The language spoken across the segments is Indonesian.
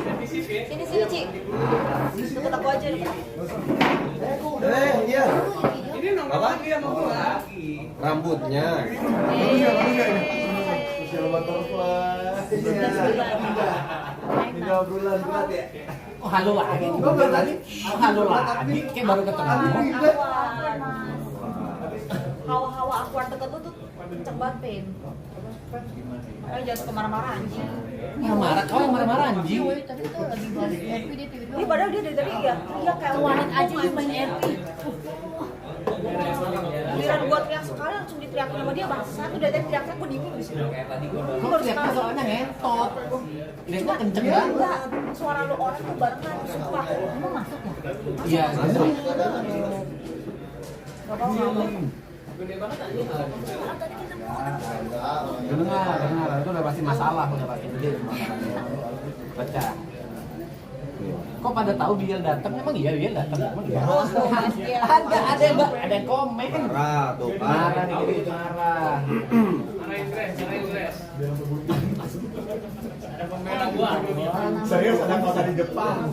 Sini Ci. Deket aku aja deket. Iya. Ini nongkrong lagi sama gua. Rambutnya. Social butterfly. 3 bulan berat ya. Oh, halo lagi. Halo lagi. Kayak baru ketemu. Hawa-hawa awkward deket lu tuh kenceng banget, Pin. Ayo jangan suka marah-marah anjing. Marah, kau yang marah-marah anjing. Tapi tuh lagi bahas RP dia tiba-tiba. Ini padahal dia dari tadi ya teriak kayak Wanet aja dia main RP. Giliran gua teriak sekali langsung diteriakin sama dia bangsa. Tuh dari tadi teriak-teriak gua diem di sini. Kau teriaknya soalnya ngentot. Teriaknya kenceng banget. Enggak, suara lu orang tuh barengan, sumpah. Emang masuk ya? Iya. Gak apa-apa. Dengar. Itu udah pasti masalah, udah pasti gede. Pecah. Kok pada tahu Biel datang? Emang iya Biel datang? Emang iya. Ada yang komen. Marah tuh kan. Marah nih, jadi marah. Marahin Dres. Ada pembela gua. Serius ada kota di Jepang.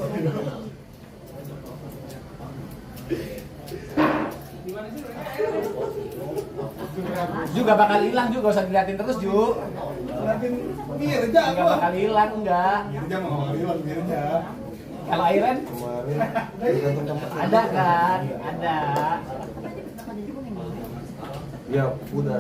Gimana sih? Juga bakal hilang juga, gak usah diliatin terus Ju. Ngeliatin Mirja Enggak bakal hilang, enggak. Mirja mau hilang Mirja. Kalau Iren Kemarin tergantung tempat. ada kan? Ada. Ya udah.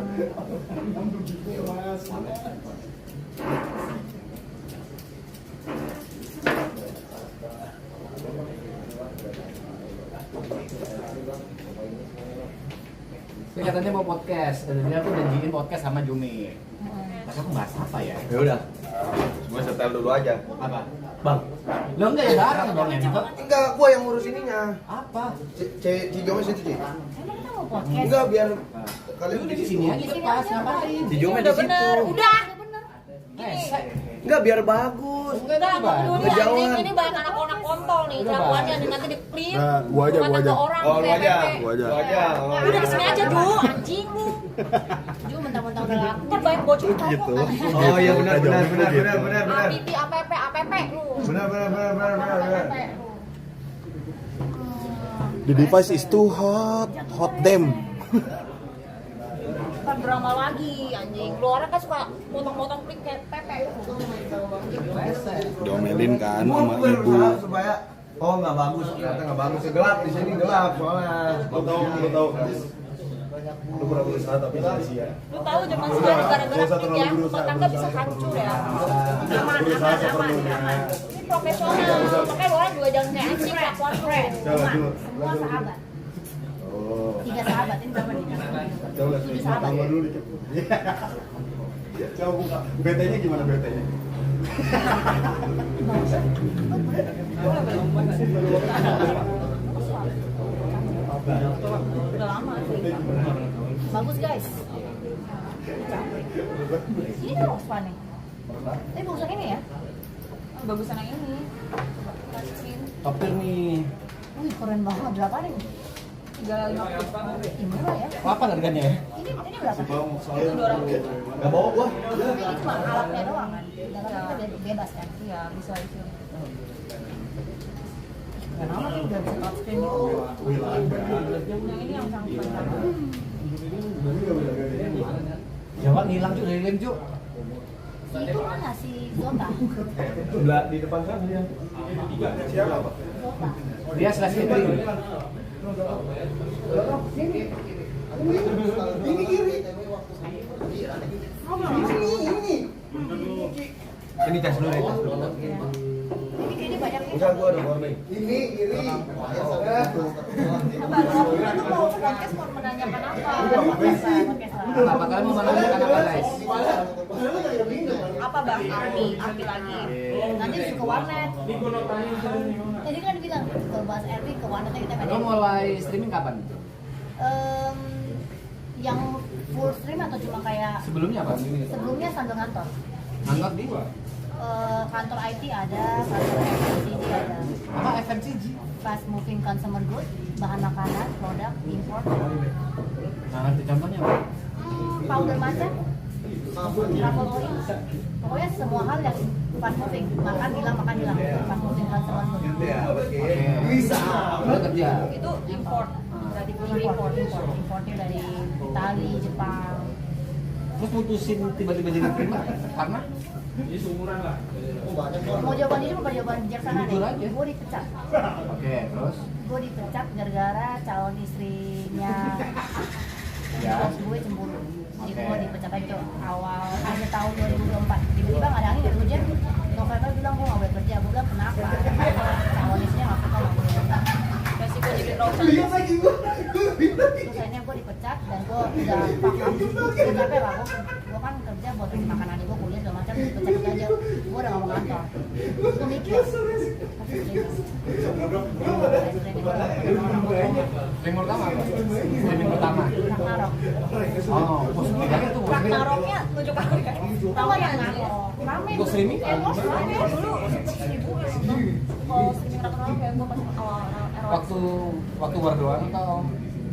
Dia katanya mau podcast, dan dia tuh janjiin podcast sama Jumi. Tapi aku bahas apa ya? Ya udah. Gue setel dulu aja. Apa? Bang. Lo enggak ya bareng dong Entot? Enggak, gua yang ngurus ininya. Apa? Cijome situ, Ci. Emang kita mau podcast? Enggak, biar kalian Udah di sini aja pas ngapain? Cijome di Udah situ. bener, udah. Enggak, biar bagus. Enggak Udah, apa? mau peduli Kejauhan. anjing ini banyak anak-anak kontol nih Udah, kelakuannya Bang. nih nanti di-clip. Nah, gua aja. Orang, Oh, lu aja. PPP. Gua aja. Oh, Udah kesini aja Ju, anjing lu. Ju mentang-mentang udah laku. Ntar banyak bocor Gitu. topok kan. Oh iya benar. APP, APP lu. Benar. APP lu. The device is too hot damn. Ntar drama lagi anjing. Lu orang kan suka motong-motong klip kayak Pepe. Diomelin kan sama Mau ibu. berusaha supaya nggak bagus, ternyata nggak bagus. Gelap di sini gelap soalnya. Lu tahu. Lu pernah berusaha tapi sia-sia. Lu tahu zaman sekarang gara-gara klip ya, rumah tangga bisa hancur ya. Aman. Ini profesional. Makanya lu orang juga jangan kayak anjing kelakuan lu. Semua sahabat. Oh. 3 sahabat ini berapa nih? Coba 7 sahabat. tambah dulu dikit. Coba buka. BT-nya gimana BT-nya? Udah lama sih. Bagus guys. Ini kan Oxfam nih. Tapi bagusan ini ya. Bagusan yang ini. Topir nih. Wih keren banget. Berapa nih? 350. Ini murah ya. Apa harganya ya? Ini berapa? Itu 200. Gak bawa gua. Ini cuma alatnya doang kan. Dalamnya kita bebas kan. Iya, bisa isi. Kenapa sih udah bisa touchscreen gitu? Yang ini yang canggih. Jawa ngilang Ju, dari lem Ju. Itu mana si Zota? Belah di depan kan dia. Siapa? Zota. Dia slash catering. Ini kiri. Ini tes dulu. Ini kayaknya banyak nih. Enggak, gua ada warning. Ini kiri. Aku mau podcast mau menanyakan apa? Apa kalian mau menanyakan apa guys? Apa Bang Arti lagi? Nanti disuruh ke warnet. Tadi kan bilang ke bahas RP ke warnetnya kita Lo mulai streaming kapan? Yang full stream atau cuma kayak Sebelumnya apa? sebelumnya sambil ngantor. Ngantor di Kantor IT ada, kantor FMCG ada. apa FMCG? Fast moving consumer goods, bahan makanan, produk, import. Nah, nanti contohnya apa? Powder matcha, travel oil. Pokoknya semua hal yang fast moving, makan hilang, fast moving transfer. Bisa. Udah kerja. Itu import dari importnya dari Itali, Jepang. Terus putusin tiba-tiba jadi terima karena Ini seumuran lah. Mau jawaban ini bukan jawaban bijaksana nih. Jujur aja. Gue dipecat. oke, terus Gue dipecat gara-gara calon istrinya Ya. bos gue cemburu. Jadi Oke. gue dipecat aja tuh awal akhir tahun 2024. Tiba-tiba nggak ada angin dari hujan. November bilang gue nggak boleh kerja. Gue bilang kenapa? Calon istrinya nggak suka nggak boleh. Resiko jadi rongsan. Terus akhirnya gue dipecat dan gue udah paham. Gue capek lah. Gue kan kerja buat kasih makan adik gue kuliah segala macam. Dipecat aja. Gue udah nggak mau ngantor. Gue mikir. streaming pertama apa? Streaming pertama. Ragnarok. Oh, bos bedanya tuh bos. Ragnaroknya tunjuk apa ya? Rame Ragnarok. Rame. Untuk streaming? Rame Dulu sempet 1000 gitu. Kalau streaming Ragnarok kayak gue pas awal Waktu war doang atau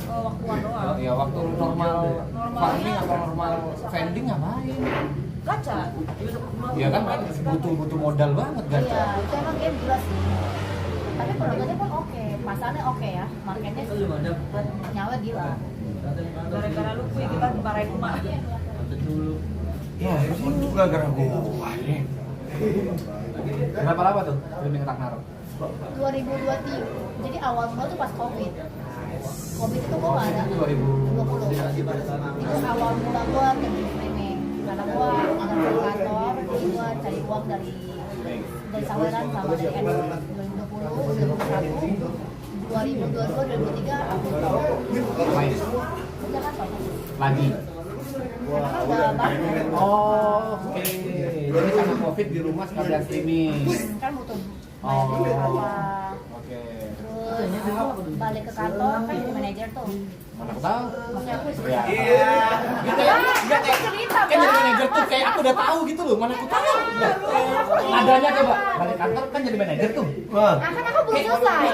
waktu one doang. ya waktu normal farming atau normal vending ngapain? Gacha. Ya kan butuh modal banget Iya, gacha. itu emang game gila sih. Tapi produknya pun oke, pasarnya oke ya, marketnya nyawa gila. Gara-gara lu kuy kita dimarahin emak. Ya, itu juga gara gua deh. Berapa lama tuh streaming Ragnarok? 2023, jadi awal mula tuh pas COVID. COVID itu gua nggak ada. 2020. Itu awal mula gua kerja streaming. Karena gua ada di kantor, jadi gua cari uang dari saweran sama dari end 2020, 2021, 2022, 2023 aku Main udah kan lagi. karena kan udah banyak. Oh, oke. Jadi karena covid di rumah sekalian streaming. Kan butuh bayar apa. Oke. Terus aku balik ke kantor kan jadi manajer tuh. Mana aku tahu? Maksudnya aku Ya. Gitu ya. Kan cerita, Kan jadi Bang. manajer tuh kayak aku udah tahu gitu loh. Mana aku tahu. Adanya coba balik kantor kan jadi manajer tuh. Wah. Nah, kan aku belum selesai.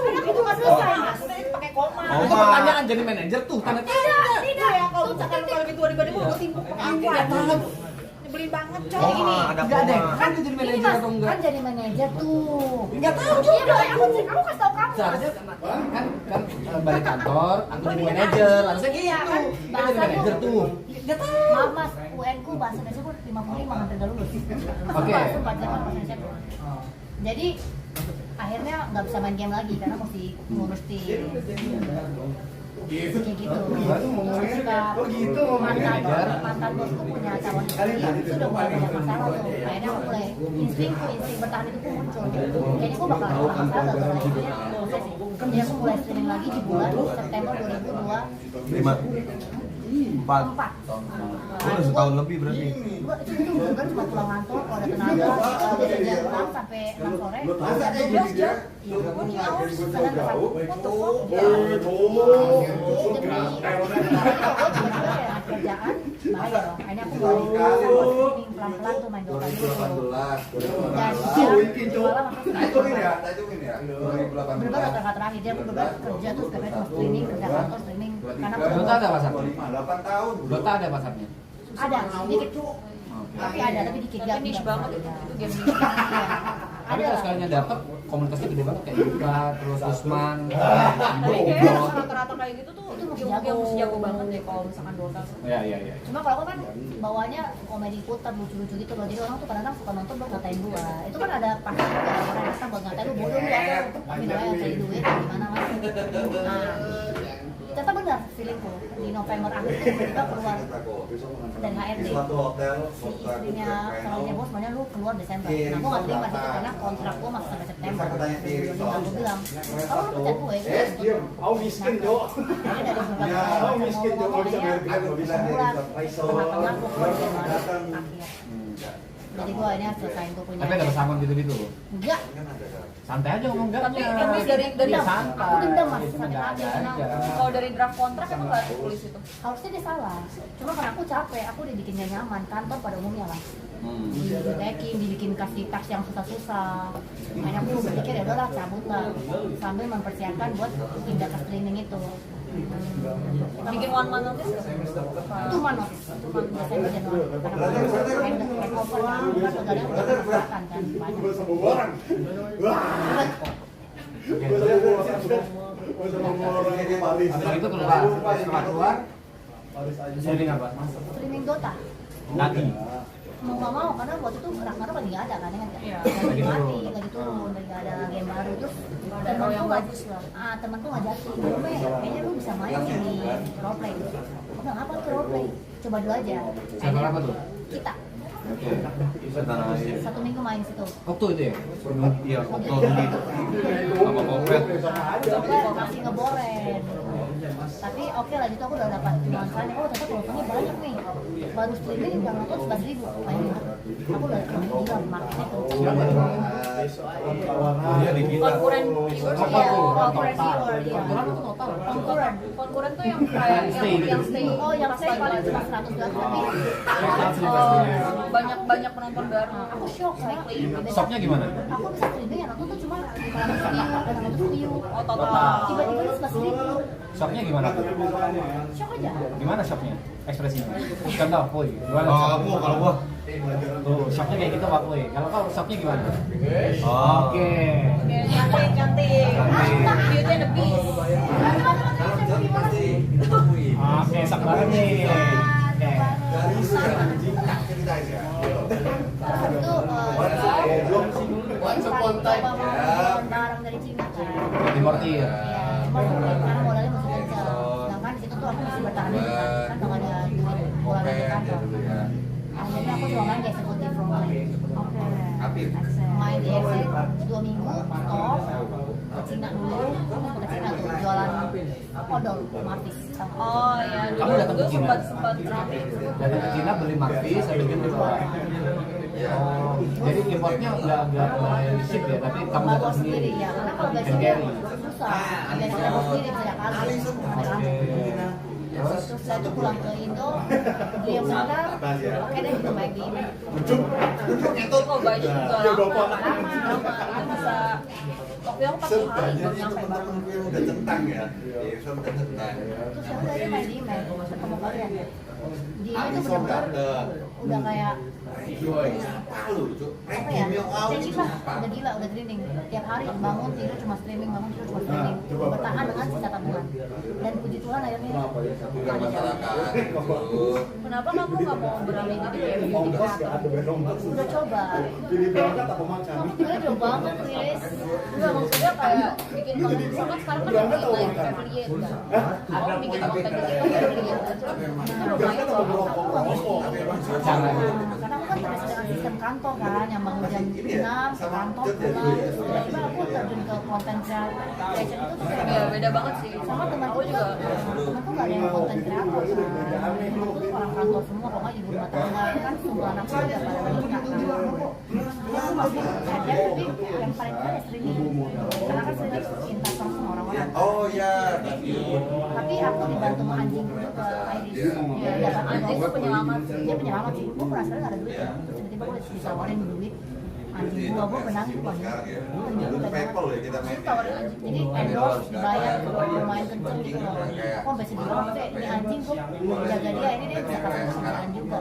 Kan aku belum selesai, Mas. Pakai koma. Itu pertanyaan jadi manajer tuh. Tanda tanya. Tidak ya kalau misalkan lu lebih tua dibanding gue timpuk pakai aku Nggak tahu. nyebelin banget Oh, coy. ada Enggak deh. koma. Kan dia jadi Ini manajer Mas, atau enggak? kan jadi manajer tuh. Enggak tahu Iya juga. dong, aku kasih tau kamu. Seharusnya kan balik kantor, aku jadi manajer. Harusnya gitu. Iya kan, Kan jadi manajer tuh. Enggak tahu. Maaf Mas, UN ku bahasa Indonesia ku 55 hampir gak lulus. Oke. Bahasa Indonesia. Jadi akhirnya nggak bisa main game lagi karena mesti ngurus tim. Kayak gitu. Suka mantan bosku punya calon istri, itu udah mulai banyak masalah tuh. Akhirnya aku mulai insting bertahan itu pun muncul. Kayaknya aku bakal ada masalah gara-gara istrinya proses. Jadi aku mulai streaming lagi di bulan September 2024. 5, 4. Udah setahun lebih berarti. Gua itu bukan cuma pulang ngantor, kalau ada tenaga dari jam 6 sampai 6 sore. Jam 12 jam. Iya, working hours. Kadang ke Sabtu, foto. Kerjaan, bahaya dong. Akhirnya aku mulai streaming pelan-pelan tuh main Dota dulu. Dan malam aku bener-bener tengah terakhir dia aku bener kerja tuh setiap hari cuma streaming, kerja kantor streaming. Karena aku Dota ada pasarnya? Dota ada pasarnya? ada sedikit, tapi ada tapi dikit. Tapi niche banget itu game niche. Tapi Ada kalau lah. sekalinya dapet komunitasnya gede banget kayak Yuka, terus Usman, Tapi Indo, kayak Oblong. rata-rata kayak gitu tuh Itu mesti game jago. mesti jago banget deh kalau misalkan Dota. Ya. Cuma kalau aku kan bawanya komedi putar lucu-lucu gitu loh. Jadi orang tuh kadang-kadang suka nonton buat ngatain gua. Itu kan ada pasti orang datang buat ngatain lu bodoh lu atau minta aja cari duit gimana Mas. Nah, ternyata benar feelingku di November akhir itu tiba-tiba keluar dari HRD. Si istrinya calonnya bos maunya lu keluar Desember. Nah, aku nggak terima situ karena kontrak gua masih sampai September. Jadi aku bilang, kalau lu pecat gue, Aku miskin, Jo. Ini dari beberapa miskin Jo, mau bisa bayar sebulan tengah-tengah aku keluar dari Maret akhir. Jadi gue ini harus selesaiin tuh punya. Tapi ada pesangon gitu-gitu. Enggak, Santai aja ngomong enggak. Tapi dari Ya, aku santai. dendam Mas, Itu sakit enggak hati ada kenapa? aja. kalau dari draft kontrak emang nggak tulis itu. Harusnya dia salah. Cuma karena aku capek, aku udah bikin gak nyaman. Kantor pada umumnya lah. Di-packing, dibikin kasih tas yang susah-susah. Makanya aku berpikir ya udahlah cabut lah. Sambil mempersiapkan buat pindah ke streaming itu. Bikin one month notice nggak? Itu mana? Itu kan biasanya Januari. Karena handover kan kadang udah makan kan banyak. Habis itu keluar, setelah keluar, streaming apa? Streaming Dota. Lagi. Mau nggak mau karena waktu itu Ragnarok lagi nggak ada kan ya, Iya. lagi mati, lagi turun, lagi nggak ada game baru terus temen yang tuh bagus lah. temen tuh ngajakin, kayaknya lu bisa main nih di roleplay. Aku bilang apa tuh roleplay? Coba dulu aja. Server apa tuh? Kita Oke. 1 minggu main situ. Okto itu ya? Iya, foto sama Popet. Masih ngeboren. Tapi oke lah, gitu aku udah dapat nuansanya. Oh ternyata penontonnya banyak nih. Baru streaming yang nonton 11.000. Aku udah gila marketnya tuh. Iya di kita. Konkuren viewers Apa ya, tuh? konkuren Total. viewer ya. Konkuren atau total? Konkuren tuh yang kayak yang stay. Oh yang saya paling cuma 100 tapi Banyak penonton baru. Aku shock cycling. Shocknya gimana? aku bisa streaming yang nonton tuh cuma 500 view. Oh total. Tiba-tiba lu 11.000. Shocknya gimana tuh? Shock aja. Gimana shocknya? Ekspresinya? Contoh, Puy. Gimana Oh, shocknya? kalau gua Tuh, shocknya kayak gitu Pak Puy. Kalau kau shocknya gimana? Oh. Oke. Cantik. Beauty and the Beast. Oke, shock banget nih. Oke. Itu barang dari Cina kan. Dimortir. Iya, karena modalnya masih kencang. Sedangkan di situ tuh aku masih bertahan kan nggak ada duit bola dari kantor. Akhirnya aku cuma main di eksekutif role. Main di eksek 2 minggu, stop ke Cina dulu, ke Cina tuh jualan odol, marvis. Oh iya. Kamu datang ke Dulu Cina? sempat rame. Datang ke Cina beli marvis, habis itu jual. Oh, jadi importnya nggak ship ya, tapi kamu Bawa datang sendiri sendiri. ya, karena kalau And basicnya carry. susah. Basicnya bawa sendiri bisa kali, terus saya tuh pulang ke Indo, beli yang sebentar, oke deh kita main di ini. Kok baju juga lama. Itu bisa. Waktu itu aku pas hari baru nyampe baru. udah centang ya. Terus ya udah dia main di email, ketemu kalian. Di ini tuh benar-benar udah kayak apa ya, changing lah, udah gila, udah grinding. Tiap hari bangun tidur cuma streaming, bangun tidur cuma streaming. Bertahan dengan sisa tabungan. Dan puji Tuhan akhirnya ada jalan. Kenapa kamu nggak mau beralih jadi kayak beauty creator? Udah coba. Jadi berangkat apa makan? Kamu tinggalnya jauh banget, Chris. Enggak, maksudnya kayak bikin konten kan sekarang kan ada like affiliate kan. Kamu bikin konten gitu affiliate aja. Itu lumayan loh. Caranya. Karena aku kan terbiasa dengan sistem kantor kan, yang bangun jam 6 ke kantor pulang. Tiba-tiba aku terjun ke konten creation itu tuh kayak Iya, beda banget sih. sama temanku Aku juga. temanku nggak ada yang konten kreator kan. Temanku tuh orang kantor semua, pokoknya ibu rumah tangga kan semua anak juga pada menikah kan. Jadi aku masih ada tapi yang paling keren ya streaming. Karena kan streaming interaksi sama orang-orang. Oh ya. Tapi aku dibantu sama anjing dulu ke Iris. Ya, dapat Anjing tuh penyelamat sih. Dia penyelamat sih. Gue pernah sekali nggak ada duit ya. Terus tiba-tiba gue ditawarin duit. Anjing gue penangis pas ya. Dulu PayPal ya kita main. Tawarin anjing. Jadi endorse dibayar lumayan kenceng gitu loh. Aku sampai sedih banget deh. Ini anjing gue jaga dia. Ini dia bisa kasih pekerjaan juga.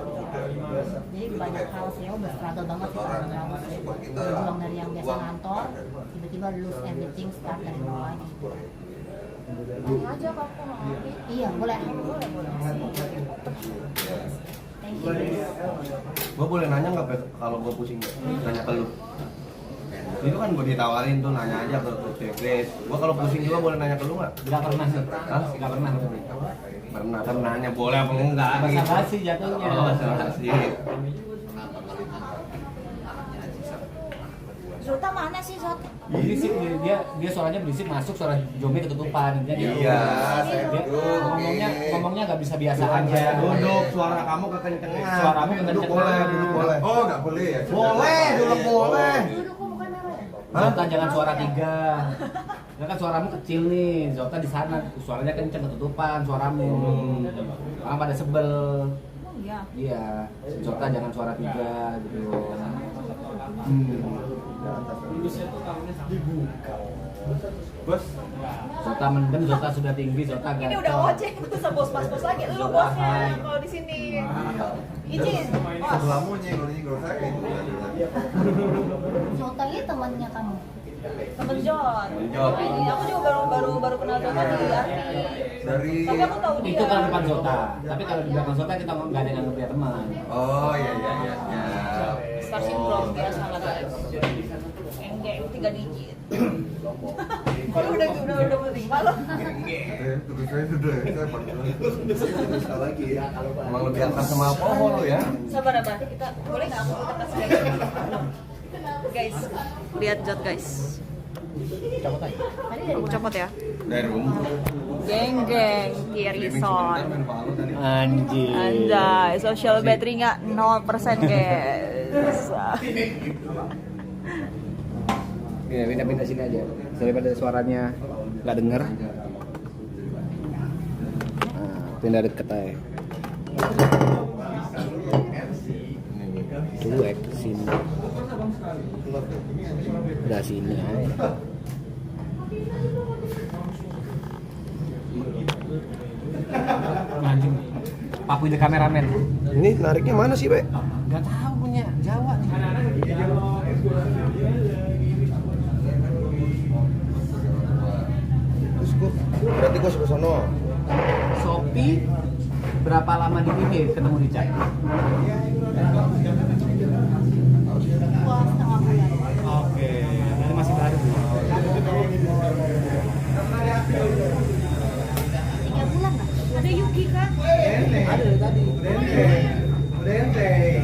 Jadi banyak hal sih. Aku udah struggle banget sih. Berjuang dari yang biasa ngantor, tiba-tiba lose everything, start dari nol lagi. Ngomong aja ke aku nggak ngerti. Iya, boleh. Thank you. Gue boleh nanya nggak Pet, kalau gue pusing nanya ke lu? Itu kan gue ditawarin tuh nanya aja ke Chris. Gue kalau pusing juga boleh nanya ke lu nggak? Nggak pernah sih. Hah? Nggak pernah. Pernah kan nanya boleh apa enggak? Bahasa basi jatuhnya. Oh, basa-basi. Sulta mana sih, Sot? Berisik dia suaranya berisik masuk, suara Jombe ketutupan. Jadi Iya, ngomongnya nggak bisa biasa aja. Duduk, suara kamu kekencengan. Suaramu Duduk kekencengan. boleh, duduk boleh. Oh, nggak boleh ya? Boleh, duduk boleh. Duduk kok bukan merah ya? Zota jangan suara 3. Ya kan suaramu kecil nih, Zota di sana suaranya kenceng ketutupan suaramu. Orang pada sebel. Oh iya. Iya, Zota jangan suara 3 gitu. Bos, Zota mendem, Zota sudah tinggi, Zota gacor. Ini udah ojek, gak usah bos-bos lagi. Lu bosnya kalau di sini. Izin. Bos. Zota ini temannya kamu. Temen John. John. Aku juga baru kenal John di Arti. dari Tapi aku tahu dia. Itu kalau depan Zota, tapi kalau di belakang Zota kita nggak ada yang nganggap dia teman. oh iya. Star syndrome biasa lah guys. Enggak, 3 digit. Kalau udah penting malu. Terus saya sudah, saya bisa lagi ya. Emang lebih atas sama Apollo lo ya. Sabar. Kita boleh nggak aku kita kasih guys. Lihat Jot guys. Cabut aja. Tadi dari mana? Copot ya. Dari rumah. Geng Kirison. Anjir. Anjay, social battery-nya 0% guys. Ya, pindah sini aja. Daripada suaranya nggak denger. Nah, pindah deket aja. Cuek sini. Udah sini aja. Anjing. Papu the kameramen. Ini nariknya mana sih, Be? Gak tahu punya Jawa nih. Terus berarti gua suka sono. Shopee berapa lama di ini ketemu di chat? Gua setengah bulan. Oke, itu masih baru. 3 bulan lah. Ada Yuki kan? Ada dari tadi. Udah ente.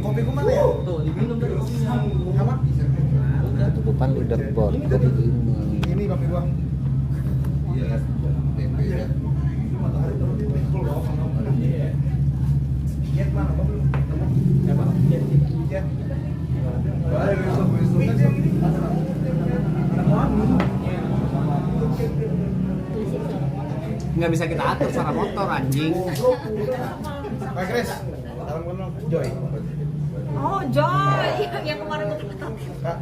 Kopiku mana ya? Tuh, diminum terus. Sama? Udah tutupan leaderboard jadi ini. Ini kopi gua. Jet mana? Jet. Nggak bisa kita atur suara motor anjing. Pak Kris, salam kenal Joy. Oh, Joy. Yang kemarin aku ketemu. Kak.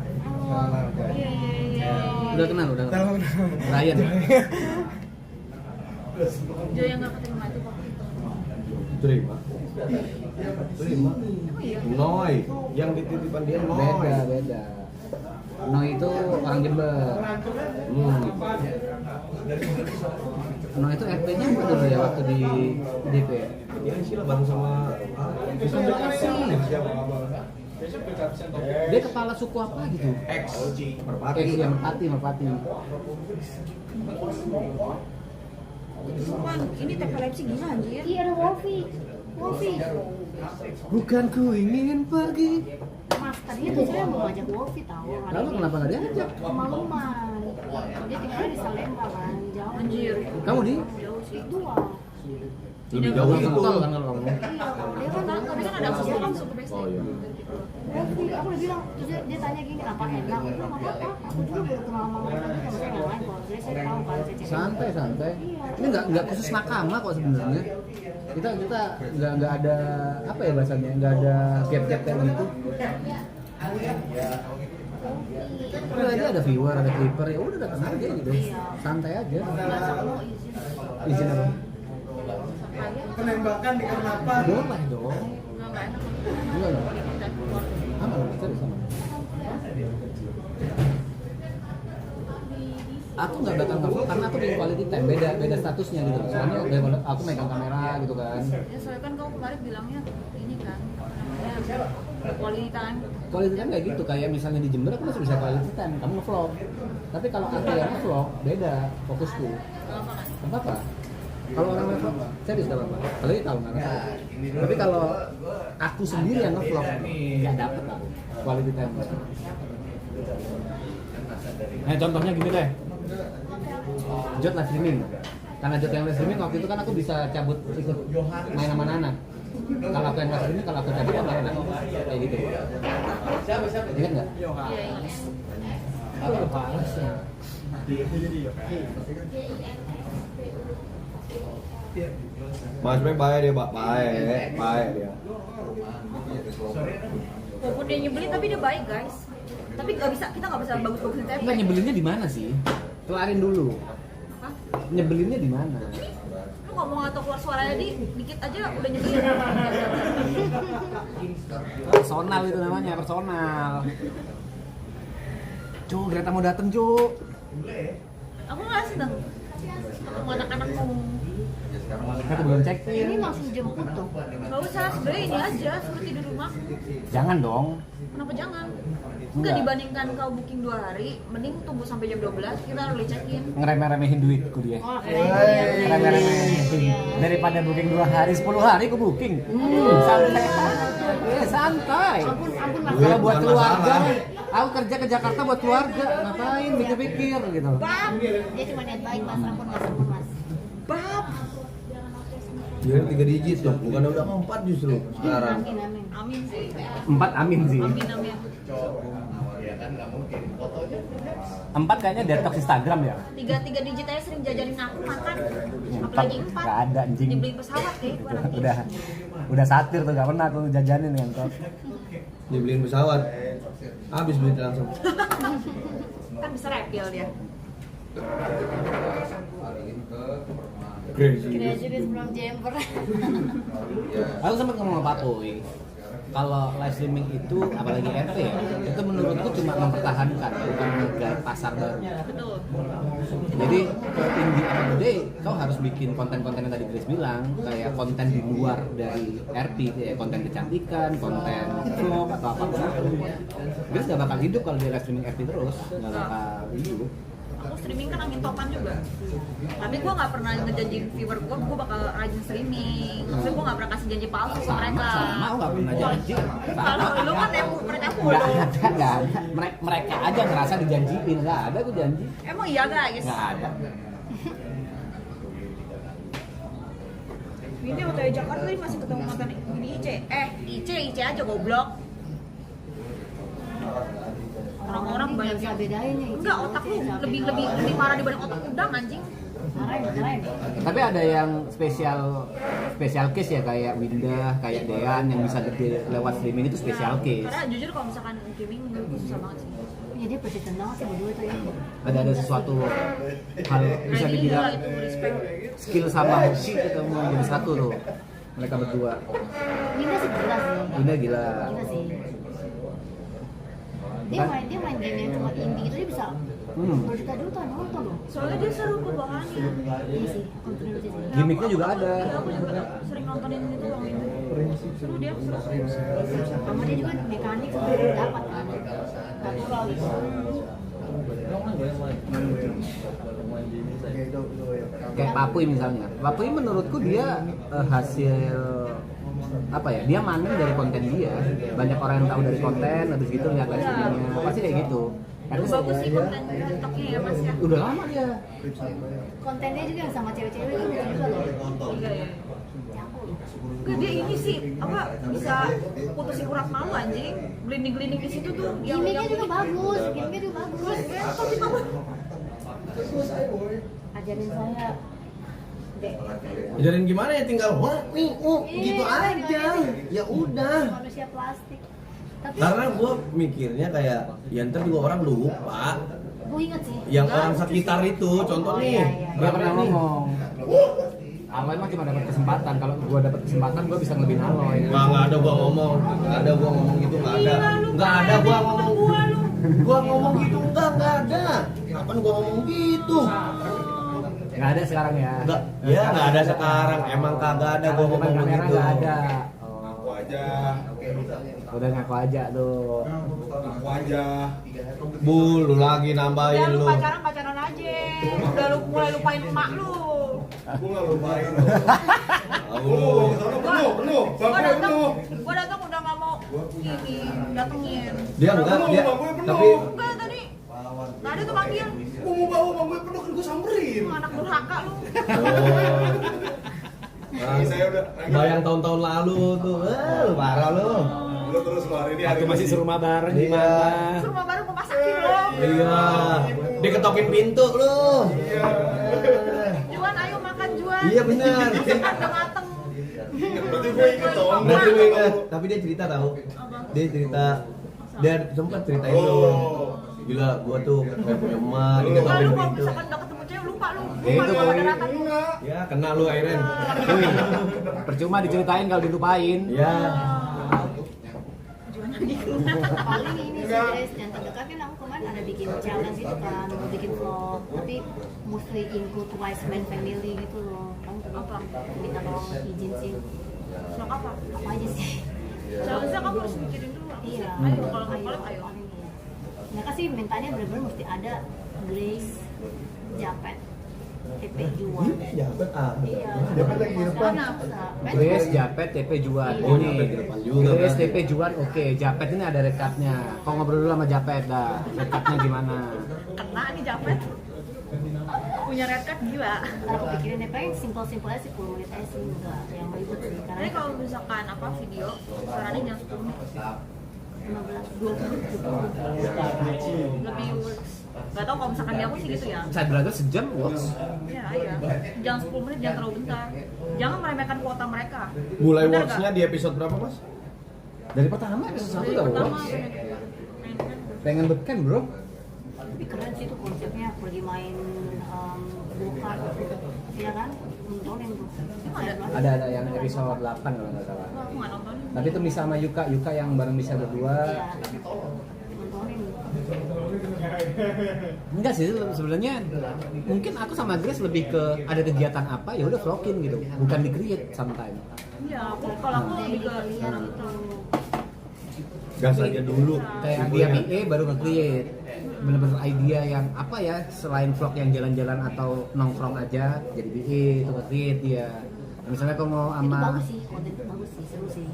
Udah kenal, udah. Salam kenal. Ryan. Joy yang gak keterima itu waktu itu. Terima. Noi, yang dititipan dia Noi. Beda. No itu orang Jember. No itu RP-nya apa dulu ya waktu di DP? Dia sih bareng sama Bisa Bekasi. Dia kepala suku apa gitu? X Merpati. Ya, Merpati. Man, ini TP Leipzig gila anjir. Iya ada Wolfie. Bukan ku ingin pergi. Mas tadinya tuh saya mau ngajak Wolfie tahu. Lalu kenapa nggak diajak? Kemalaman. Dia tinggalnya di Salemba kan, jauh. Anjir. Kamu di? Jauh sih. 2. lebih jauh Langsung itu. tol kan kalau kamu? Iya, kalau dia kan Tapi kan ada akses kan suku basic. Oh iya. Wolfie, aku udah bilang, terus dia tanya gini, apa enak? Aku bilang, apa? Aku juga baru kenal sama mereka, tapi kalau saya yang lain, kalau saya tahu kan, saya cek. Santai. Ini nggak khusus nakama kok sebenarnya. Kita nggak ada apa ya bahasanya, nggak ada gap kayak gitu. Udah aja ada viewer, ada clipper, ya udah datang aja gitu, santai aja. Izin apa? Penembakan di kenapa? Boleh dong. Enggak lah. Aman, serius aman. Aku nggak bakal nge-vlog karena aku di quality time, beda statusnya gitu. Soalnya daripada aku megang kamera gitu kan. Ya soalnya kan kamu kemarin bilangnya ini kan namanya quality time. Quality time kayak gitu, kayak misalnya di Jember aku masih bisa quality time, kamu nge-vlog. Tapi kalau aku yang nge-vlog, beda fokusku. Apa apa? Kalau orang nge-vlog, serius gak apa-apa. Kalau dia tahu nggak masalah. Tapi kalau aku sendiri yang nge-vlog, nggak dapet aku quality time. Nah contohnya gini deh, Jot live streaming. Karena Jot yang live streaming waktu itu kan aku bisa cabut ikut main sama Nana. Kalau aku yang live streaming, kalau aku cabut kan enak. Kayak gitu. Ingat nggak? Iya, iya. Aku udah panas ya. Mas Bek baik dia, Pak. Baik dia. Walaupun dia nyebelin tapi dia baik guys. Tapi nggak bisa, kita nggak bisa bagus-bagusin tempe. Enggak, nyebelinnya di mana sih? Kelarin dulu. Hah? Nyebelinnya di mana? Lu ngomong atau keluar suaranya dikit aja udah nyebelin. Personal itu namanya, personal. Cu, Greta mau dateng, Cu. Aku ngasih dong. Ketemu anak-anakku. Greta belum check Ini in. langsung jemput tuh. Nggak usah, sebenarnya ini aja, suruh tidur di rumah. Jangan dong. Kenapa jangan? Enggak. Enggak, dibandingkan kau booking 2 hari, mending tunggu sampai jam 12, kita early check-in. Ngeremeh-remehin duitku dia. Oh, keren. Ngeremeh-remehin. Daripada booking 2 hari, 10 hari aku booking. Santai. Iya, santai. Ampun mas. Kalau buat Bukan keluarga, masalah. aku kerja ke Jakarta buat keluarga, ngapain pikir-pikir gitu. Bab! Dia cuma niat baik mas. Ampun mas. Bab! Dia 3 digit tuh, bukan udah 4 justru sekarang. Amin. Amin sih. 4 amin sih. Amin. 4 kayaknya detox Instagram ya. 3 digit aja sering jajanin aku makan. 4 Apalagi 4. nggak ada anjing. Dibeliin pesawat deh gua nanti. Udah satir tuh, gak pernah aku jajanin yang kok. Dibeliin pesawat. Habis duit langsung. Kan bisa refill dia. Crazy. Graduate from Jember. Aku sempat ngomong sama Pak Boy, kalau live streaming itu, apalagi RT ya, itu menurutku cuma mempertahankan, bukan menggarap pasar baru. Betul. Jadi in the end of the day, kau harus bikin konten-konten yang tadi Grace bilang, kayak konten di luar dari RP, kayak konten kecantikan, konten vlog atau apapun itu. Grace gak bakal hidup kalau dia live streaming RP terus, gak bakal hidup. Aku streaming kan angin topan juga. Tapi gua nggak pernah ngejanjiin viewer gua bakal rajin streaming. Maksudnya gua nggak pernah kasih janji palsu ke mereka. Sama, aku gak pernah janji. Kalau lu kan mereka Nggak bodoh. ada. Mereka aja ngerasa dijanjiin, nggak ada aku janji. Emang iya guys. Nggak ada. Ini waktu di Jakarta tadi masih ketemu mantan ini IC aja goblok. Orang-orang banyak Bisa bedain ya. enggak, otak lu lebih parah dibanding otak udang anjing. Keren. Tapi ada yang spesial case ya, kayak Winda, kayak Dean yang bisa gede lewat streaming itu spesial case. Karena jujur kalau misalkan streaming menurut gue susah banget sih. Ya dia persisten banget sih berdua tuh ya. Ada sesuatu hal bisa Nah, ini dibilang gila itu respect. skill sama hoki ketemu jadi satu tuh mereka berdua. Winda sih gila sih. Winda gila. Gila sih. Dia main game yang cuma indie itu dia bisa berjuta-juta nonton loh. Soalnya dia seru kok bahannya. Iya sih, kontribusi sih. Gimmicknya juga ada. Aku juga sering nontonin itu bang itu. Seru dia, seru. Sama dia juga mekanik sebenarnya dapat kan. Natural gitu. Kayak Papuy misalnya. Papuy menurutku dia hasil apa ya, dia manen dari konten dia. Banyak orang yang tahu dari konten, habis gitu lihat live streamingnya, pasti kayak gitu. Itu bagus sih konten TikToknya ya mas ya. Udah lama dia. Kontennya juga yang sama cewek-cewek itu lucu juga loh. Iya ya. Enggak, dia ini sih apa bisa putusin urat malu anjing. Glinding-glinding di situ tuh. Gimmicknya juga bagus, gimmicknya juga bagus. Tapi kamu Ajarin saya. Ajarin gimana ya, tinggal wah, gitu aja. Ya udah. Manusia plastik. Tapi Karena gue mikirnya kayak ya ntar juga orang lupa. gue inget sih. Yang orang sekitar itu, contoh Oh, nih. iya, iya. Dia pernah ngomong, Aloy mah cuma dapat kesempatan. Kalau gua dapat kesempatan, gua bisa ngelebihin Aloy. Nggak ada gua ngomong, nggak ada gua ngomong gitu, nggak ada. Nggak ada gua ngomong. Gua ngomong gitu, nggak ada. Kapan gua ngomong gitu? Nggak ada sekarang ya. Nggak, ya nggak ada sekarang. Emang kagak ada gua Depan ngomong kamera gitu. nggak ada. Ngaku aja. Udah ngaku aja tuh. Ngaku aja. Bul, lu lagi nambahin udah lu lu. pacaran aja. Udah lu mulai lupain emak lu. Gue nggak lupain loh. Oh. Penuh. Gua datang udah nggak mau ini datengin. Dia enggak, dia tapi Enggak tadi. Nggak ada tuh manggil. Gue mau bawa bangku penuh kan gue samperin. Lu anak durhaka lu. Nah, Saya udah bayang tahun-tahun lalu tuh, lu parah lu. Lu terus lu hari ini hari Waktu masih serumah bareng Iya. gimana? Rumah baru gua masakin lo. Iya, diketokin pintu lu. Juan ayo makan Juan. Iya benar. Masakan udah mateng. Berarti gue inget dong. Berarti lu ingat, tapi dia cerita tahu. Dia cerita Dia sempat ceritain tuh. Gila, gua tuh kayak punya emak, dia Lalu ngapain kalau gitu. misalkan udah ketemu cewek lupa lu. Itu Lupa poin. ada rata lu. Ya, kena lu Airen. Percuma diceritain kalau dilupain. Ya. Paling ini sih guys, yang terdekat kan aku kemarin ada bikin challenge gitu kan, mau bikin vlog, tapi mostly include wise man family gitu loh. Kamu apa? Minta tolong izin sih. Vlog apa? Apa aja sih? Challenge-nya kamu harus mikirin dulu. Iya. Ayo kalau mau collab ayo. Mereka sih mintanya bener-bener mesti ada Grace, Japet, TP Juan. Japet ah. Iya. Japet lagi di depan. Grace, Japet, TP Juan. Iya. Ini Japet di depan juga, Grace, kan? TP Juan, oke. Japet ini ada rekapnya. Kau ngobrol dulu sama Japet dah. Rekapnya gimana? Kena nih Japet. Punya red card gila. Karena aku pikirin deh, pengen simpel-simpel aja sih, 10 menit aja sih, enggak yang ribet sih. Jadi Karena kalau misalkan apa video, saranin jangan 10 menit. 15-20 Lebih works. Gak tau kalau misalkan di aku sih gitu ya. Side brother sejam works. Iya, iya. Jangan 10 menit, jangan terlalu bentar. Jangan meremehkan kuota mereka. Mulai Bener watch-nya nggak? di episode berapa, Mas? Dari pertama episode 1 Dari udah pertama works. pengen Pengen beken bro. tapi keren sih tuh konsepnya, pergi main go-kart, iya kan? Nontonin tuh. Ada yang episode 8 kalau nggak salah. aku nggak nontonin. Tapi itu Misa sama Yuka yang bareng Misa berdua. Iya, nontonin. Enggak sih sebenarnya mungkin aku sama Grace lebih ke ada kegiatan apa ya udah vlogin gitu, bukan di create sometimes. Iya, kalau aku lebih ke Lihat gitu. Gas aja dulu. Kayak dia PA baru nge-create bener-bener idea yang apa ya selain vlog yang jalan-jalan atau nongkrong aja jadi PA itu nge-create dia. Nah, misalnya kalau mau Itu sama bagus sih, konten itu bagus sih, seru sih.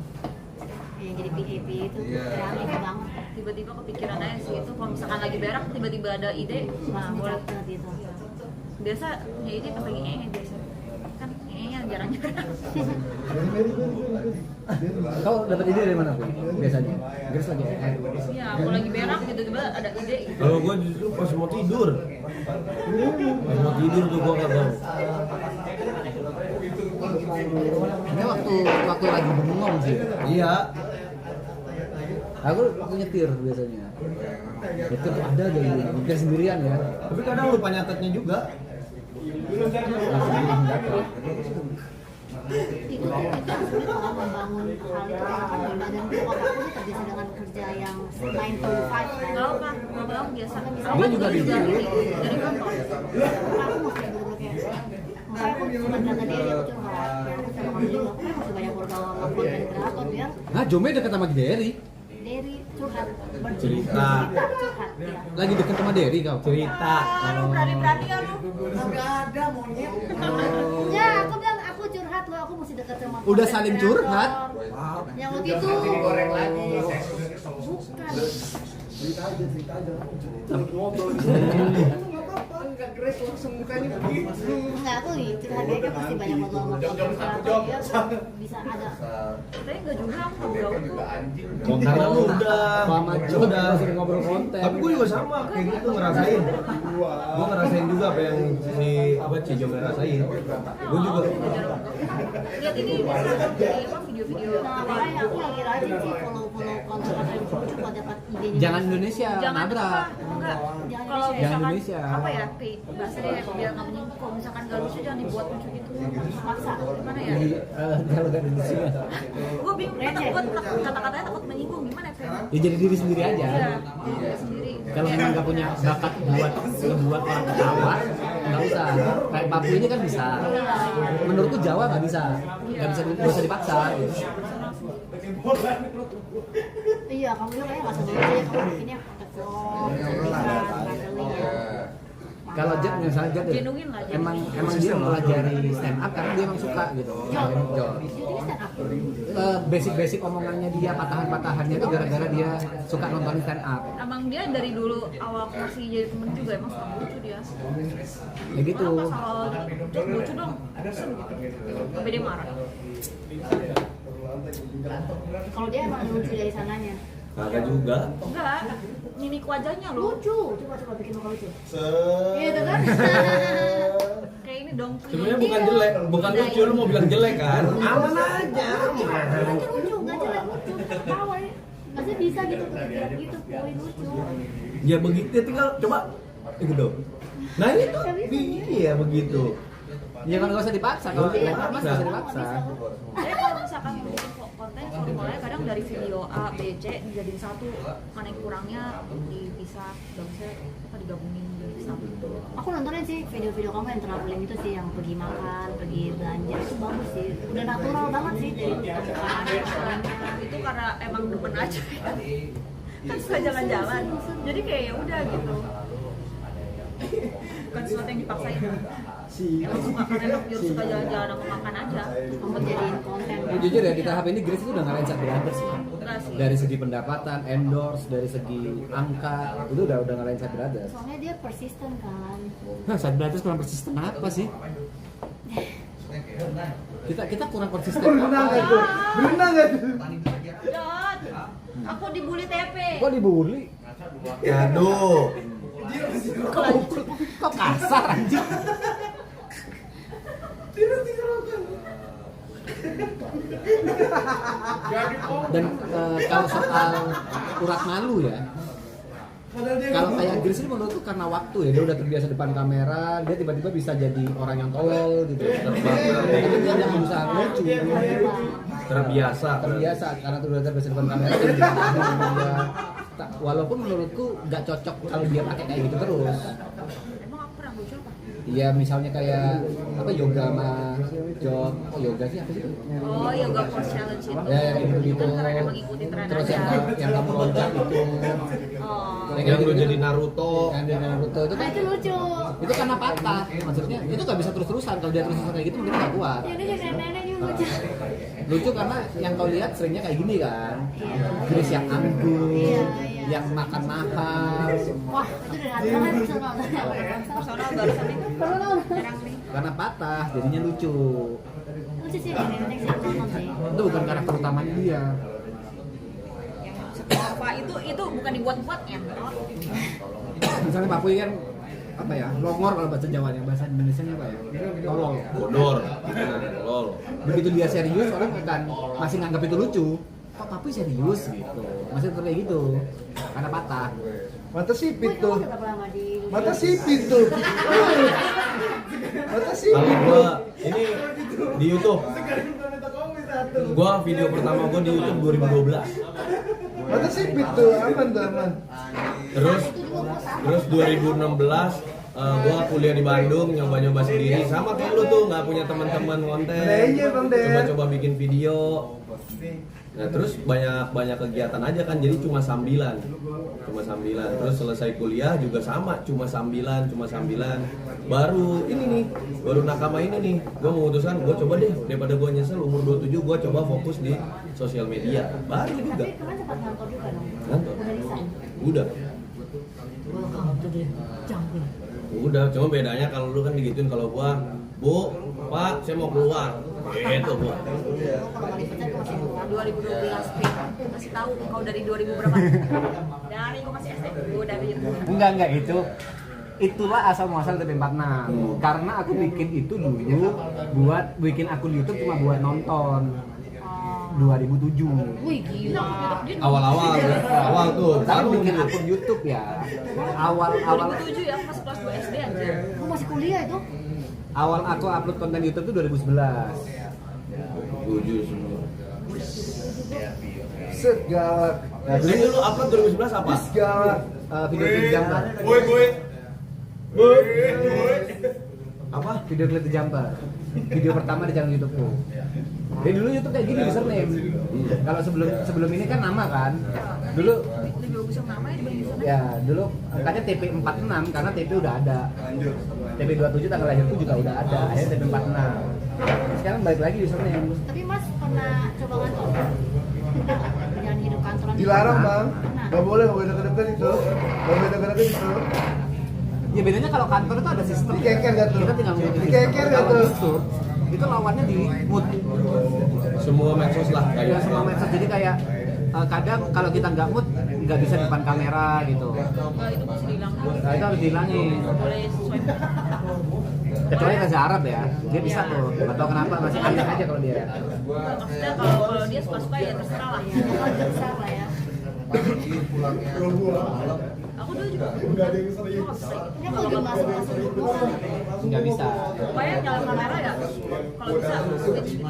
Yang jadi PAP itu kreatif banget. tiba-tiba kepikiran aja sih itu kalau misalkan lagi berak tiba-tiba ada ide Nah, boleh boleh gitu. biasa ya ide pas lagi biasa kan jarang-jarang kau dapat ide dari mana pun biasanya? Grace lagi iya aku lagi berak tiba-tiba ada ide gitu. Kalau gua justru pas mau tidur. Pas mau tidur tuh gua kagak. ini waktu lagi bengong sih. Iya. Aku nyetir biasanya. Nyetir tuh ada aja gitu. Nyetir sendirian ya. Tapi kadang lupa nyatetnya juga. Itu sebenarnya kalau membangun hal itu kan badan tuh otakku tuh terbiasa dengan kerja yang 9 to 5 kan. nggak apa nggak biasa Dia juga di dari kantor Aku mesti bener-bener kayak makanya aku cuma jaga diri aku curhat ya aku sama kamu juga aku masih banyak bergaul sama konten kreator biar Nah, Jome deket sama Derry. dari curhat Cerita. curhat ya. Lagi deket sama Derry kau. Cerita. lu berani-berani ya lu Ya, aku bilang aku curhat loh, aku mesti dekat sama Udah konten saling kreator. curhat. Yang waktu itu bukan. Enggak, aku nih curhat aja pasti banyak banget sama konten kreator biar bisa ada. tapi nggak juga aku gaul tuh Karena lu udah. Sama Jo udah sering ngobrol konten. Tapi gue juga sama kayak gitu ngerasain. Gue ngerasain juga apa yang si Cijo ngerasain. Gue juga. lihat ini dari apa video-video Nah, makanya aku lagi rajin sih follow konten kreator yang lucu buat dapat idenya. Jangan Indonesia, jangan nabrak. apa enggak Jangan kalau Indonesia. misalkan Indonesia. apa ya bahasa dia biar nggak menyinggung kalau misalkan nggak lucu jangan dibuat lucu gitu Maksa. gimana ya Jadi kalau nggak Indonesia, gue bingung Receh. takut kata-katanya takut menyinggung gimana ya Fren? ya jadi diri sendiri aja. Iya, diri sendiri. Kalau memang nggak punya bakat buat orang ketawa, nggak usah. Kayak Papu ini kan bisa. Menurutku Jawa nggak bisa dipaksa. Gitu. Iya, kamu juga kayaknya nggak sebelum aja kamu bikinnya pakai vlog, traveling ya. Kalau Jet misalnya Jet Genuine lah, emang dia mempelajari stand up karena dia emang suka gitu. Jo. Jadi stand up. Basic omongannya dia, patahan-patahannya itu gara-gara dia suka nonton stand up. Emang dia dari dulu awal masih jadi temen juga emang suka lucu dia. Ya gitu. Apa soal Jok lucu dong? Bosen gitu. Sampai dia marah. Kalau dia emang lucu dari sananya. Kagak juga. Enggak, mimik wajahnya loh. Lucu, coba bikin muka lucu. Iya itu kan. Kayak ini dong. Sebenarnya bukan jelek, bukan lucu lu mau bilang jelek kan? Aman aja. Lucu, nggak jelek lucu, ketawa ya. Maksudnya tuh bisa gitu kepikiran gitu, poin lucu. Ya begitu tinggal coba gitu. Nah itu iya begitu. Ya kan nggak usah dipaksa, kalau Iya, nggak nggak usah bisa. dipaksa. Jadi kalau misalkan bikin konten formulanya kadang dari video A, B, C dijadiin satu, mana yang kurangnya dipisah, bagusnya apa digabungin jadi satu. Aku nontonin sih video-video kamu yang traveling itu sih, yang pergi makan, pergi belanja itu bagus sih. Udah natural banget sih dari bukan Itu karena emang demen aja ya. Kan suka jalan-jalan, jadi kayak ya udah gitu. Bukan sesuatu yang dipaksain. Emang suka karena emang biar suka jalan-jalan sama makan aja. kamu jadiin konten. Jujur ya, di tahap ini Grace itu udah ngalahin Sad Brothers sih. Enggak sih. Dari segi pendapatan, endorse, dari segi angka, itu udah ngalahin Sad Brothers. Soalnya dia persisten kan. Nah, Sad Brothers kurang persisten apa sih? Kita kurang konsisten apa? Dot, aku dibully TP. Kok dibully? Aduh. Kok kasar anjing? Dan kalau soal urat malu ya, kalau kayak Grace ini menurutku karena waktu ya, dia udah terbiasa depan kamera, dia tiba-tiba bisa jadi orang yang tolol gitu. Tapi dia yang berusaha lucu, Terbiasa. karena udah terbiasa depan kamera, jadi dia. Walaupun menurutku nggak cocok kalau dia pakai kayak gitu terus. Emang aku pernah lucu apa? Iya, misalnya kayak apa yoga sama jog, yoga sih apa sih? Oh, yoga pose challenge itu. Ya, yang gitu gitu. Kan karena emang ngikutin tren Terus aja. yang kamu loncat itu, Oh. Yang lu jadi Naruto. yang dia Naruto itu Nah kan itu lucu. itu karena patah, maksudnya itu nggak bisa terus-terusan. Kalau dia terus-terusan kayak gitu mungkin nggak kuat. Ya udah jadi nenek juga lucu. Lucu karena yang kau lihat seringnya kayak gini kan, Grace yang anggun, Iya. yang makan mahal, Wah itu udah natural personal. Personal barusan itu. Jarang nih. karena patah jadinya lucu. Lucu sih nenek sih aku nonton sih. Itu bukan karakter utamanya dia. Yang seperti apa itu bukan dibuat-buat ya. Misalnya Pak Puy kan apa ya, longor kalau bahasa Jawanya, bahasa Indonesianya apa ya, tolol. Bodor. Lol. Begitu dia serius orang akan masih nganggap itu lucu. Kok Pak Puy serius gitu, masih tetap kayak gitu karena patah. Mata Wih, sipit kamu tuh. udah berapa lama di Mata sipit tuh. Mata sipit. Kalau gua ini di YouTube. Gua video pertama gua di YouTube 2012. Mata sipit tuh, aman tuh aman. Terus 2016 gua kuliah di Bandung, nyoba-nyoba sendiri sama kayak lu tuh, nggak punya teman-teman konten. Iya, Bang Den. Coba-coba bikin video. Nah, terus banyak kegiatan aja kan, jadi cuma sambilan. Terus selesai kuliah juga sama, cuma sambilan. Baru ini nih, baru nakama ini nih. Gua memutuskan gua coba deh, daripada gua nyesel umur 27 gua coba fokus di sosial media. Baru juga. Tapi kemarin sempat ngantor juga dong. Ngantor. Udah resign. Udah. Welcome to the jungle. Udah, cuma bedanya kalau lu kan digituin, kalau gua, Bu, Pak, saya mau keluar. Gitu, Bu. Oh, kalau nggak dipecat kok masih keluar. 2012 Pin. Masih tahu kau dari 2000 berapa? Dari gua masih SD. Gua udah gitu. Enggak itu. Itulah asal muasal TP46. Karena aku bikin itu dulu buat bikin akun YouTube cuma buat nonton. 2007. Wih gila. Awal-awal tuh, Tapi baru bikin gitu. akun YouTube ya. Awal 2007 ya, aku masih kelas 2 SD anjir. Kamu masih kuliah itu? awal aku upload konten YouTube itu 2011. 7 semua. Segala. Ini lu upload 2011 apa? Segala. Video klip jumper. Apa? Video klip jumper. Video pertama di channel YouTubeku. Jadi dulu YouTube kayak gini username. Kalau sebelum ini kan nama kan. Dulu Lebih bagus yang namanya dibanding username. ya dulu angkanya TP46 karena TP udah ada. TP27 tanggal lahirku juga udah ada. Akhirnya TP46. Sekarang balik lagi username. Tapi Mas pernah coba ngantor? Jangan hidup kantoran. Dilarang bang. Pernah. Gak boleh deket-deket itu. Gak boleh deket-deket itu. Ya bedanya kalau kantor itu ada sistem. Dikeker nggak tuh? Kita tinggal ngikutin Dikeker sistem. nggak Kalau tuh? YouTube, itu lawannya di mute. Semua medsos lah Ya, kayak semua medsos. Jadi kayak kadang kalau kita nggak mood nggak bisa depan kamera gitu. Enggak, itu mesti dihilangkan. Nah itu harus dihilangin. Boleh swipe. Kecuali bahasa Arab ya, dia bisa tuh. Nggak tahu kenapa masih aneh aja kalau dia. Maksudnya kalau dia suka-suka ya terserah lah ya. Kalau besar lah ya. Aku dulu juga Ini aku juga masuk dulu kan. Nggak bisa. pokoknya nyala kamera ya kalau bisa switch gitu.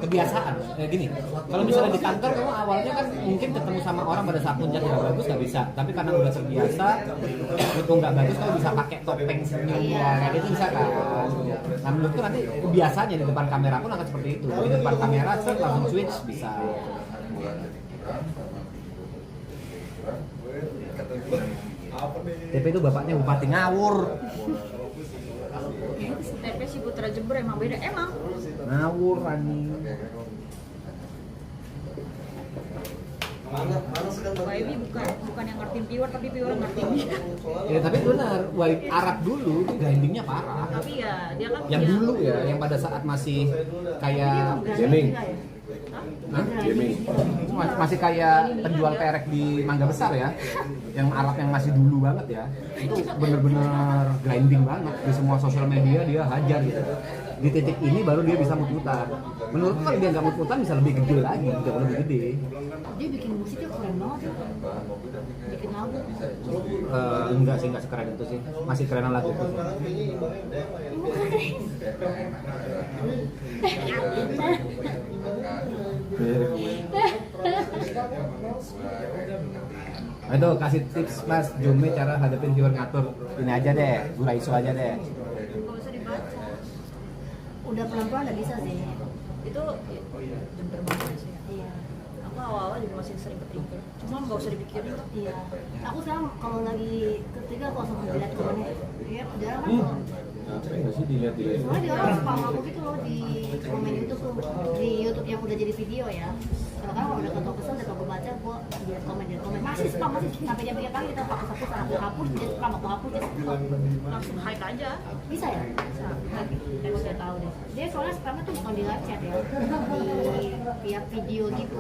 Kebiasaan kayak gini. Kalau misalnya di kantor kamu awalnya kan mungkin ketemu sama orang pada saat puncak nggak bagus nggak bisa, tapi karena udah terbiasa menurutku nggak bagus kamu bisa pakai topeng senyum ya kayak gitu bisa kan. Nah menurutku nanti biasanya di depan kamera pun akan seperti itu. Di depan kamera set langsung switch bisa. TP itu bapaknya Bupati Ngawur. TP si Putra Jember emang beda emang. Ngawur anjing. YB bukan yang ngertiin viewer tapi viewer ngertiin dia. Ya tapi benar, Wahid Arab dulu itu grindingnya parah. Tapi ya dia kan Yang punya- dulu ya, yang pada saat masih kayak Gaming. Hah? Gaming. Masih kayak penjual perek di Mangga Besar ya, yang Arab yang masih dulu banget ya, itu bener-bener grinding banget di semua sosial media dia hajar gitu. Di titik ini baru dia bisa mut-mutan. Menurutku kalau dia nggak mut-mutan bisa lebih gede lagi, jauh lebih gede. Dia bikin musiknya keren banget ya. Bikin lagu. Enggak sih, nggak sekeren itu sih, masih kerenan lagu itu. Aduh, kasih tips Mas Jumi cara hadapin viewer ngatur. Ini aja deh, gula isu aja deh. nggak usah dibaca. Udah pelan-pelan udah bisa sih. Itu jember banget sih. Iya. Aku awal-awal juga masih sering ketrigger. Cuma nggak usah dipikirin kok. Iya. Aku sekarang kalau lagi ketiga aku langsung lihat komennya. Iya, jarang kan kalau Capek nggak sih dilihat-dilihat? soalnya dia orang spam aku gitu loh di komen YouTube tuh, di YouTube yang udah jadi video ya. Kalau udah ketemu kesel, udah aku baca, gua lihat komen masih spam, masih sampai jam 3 pagi kita hapus aku dia spam, aku hapus dia spam. Langsung hide aja. Bisa ya? Bisa. Aku udah tahu deh. Dia soalnya spamnya tuh bukan di live chat ya, di tiap video gitu.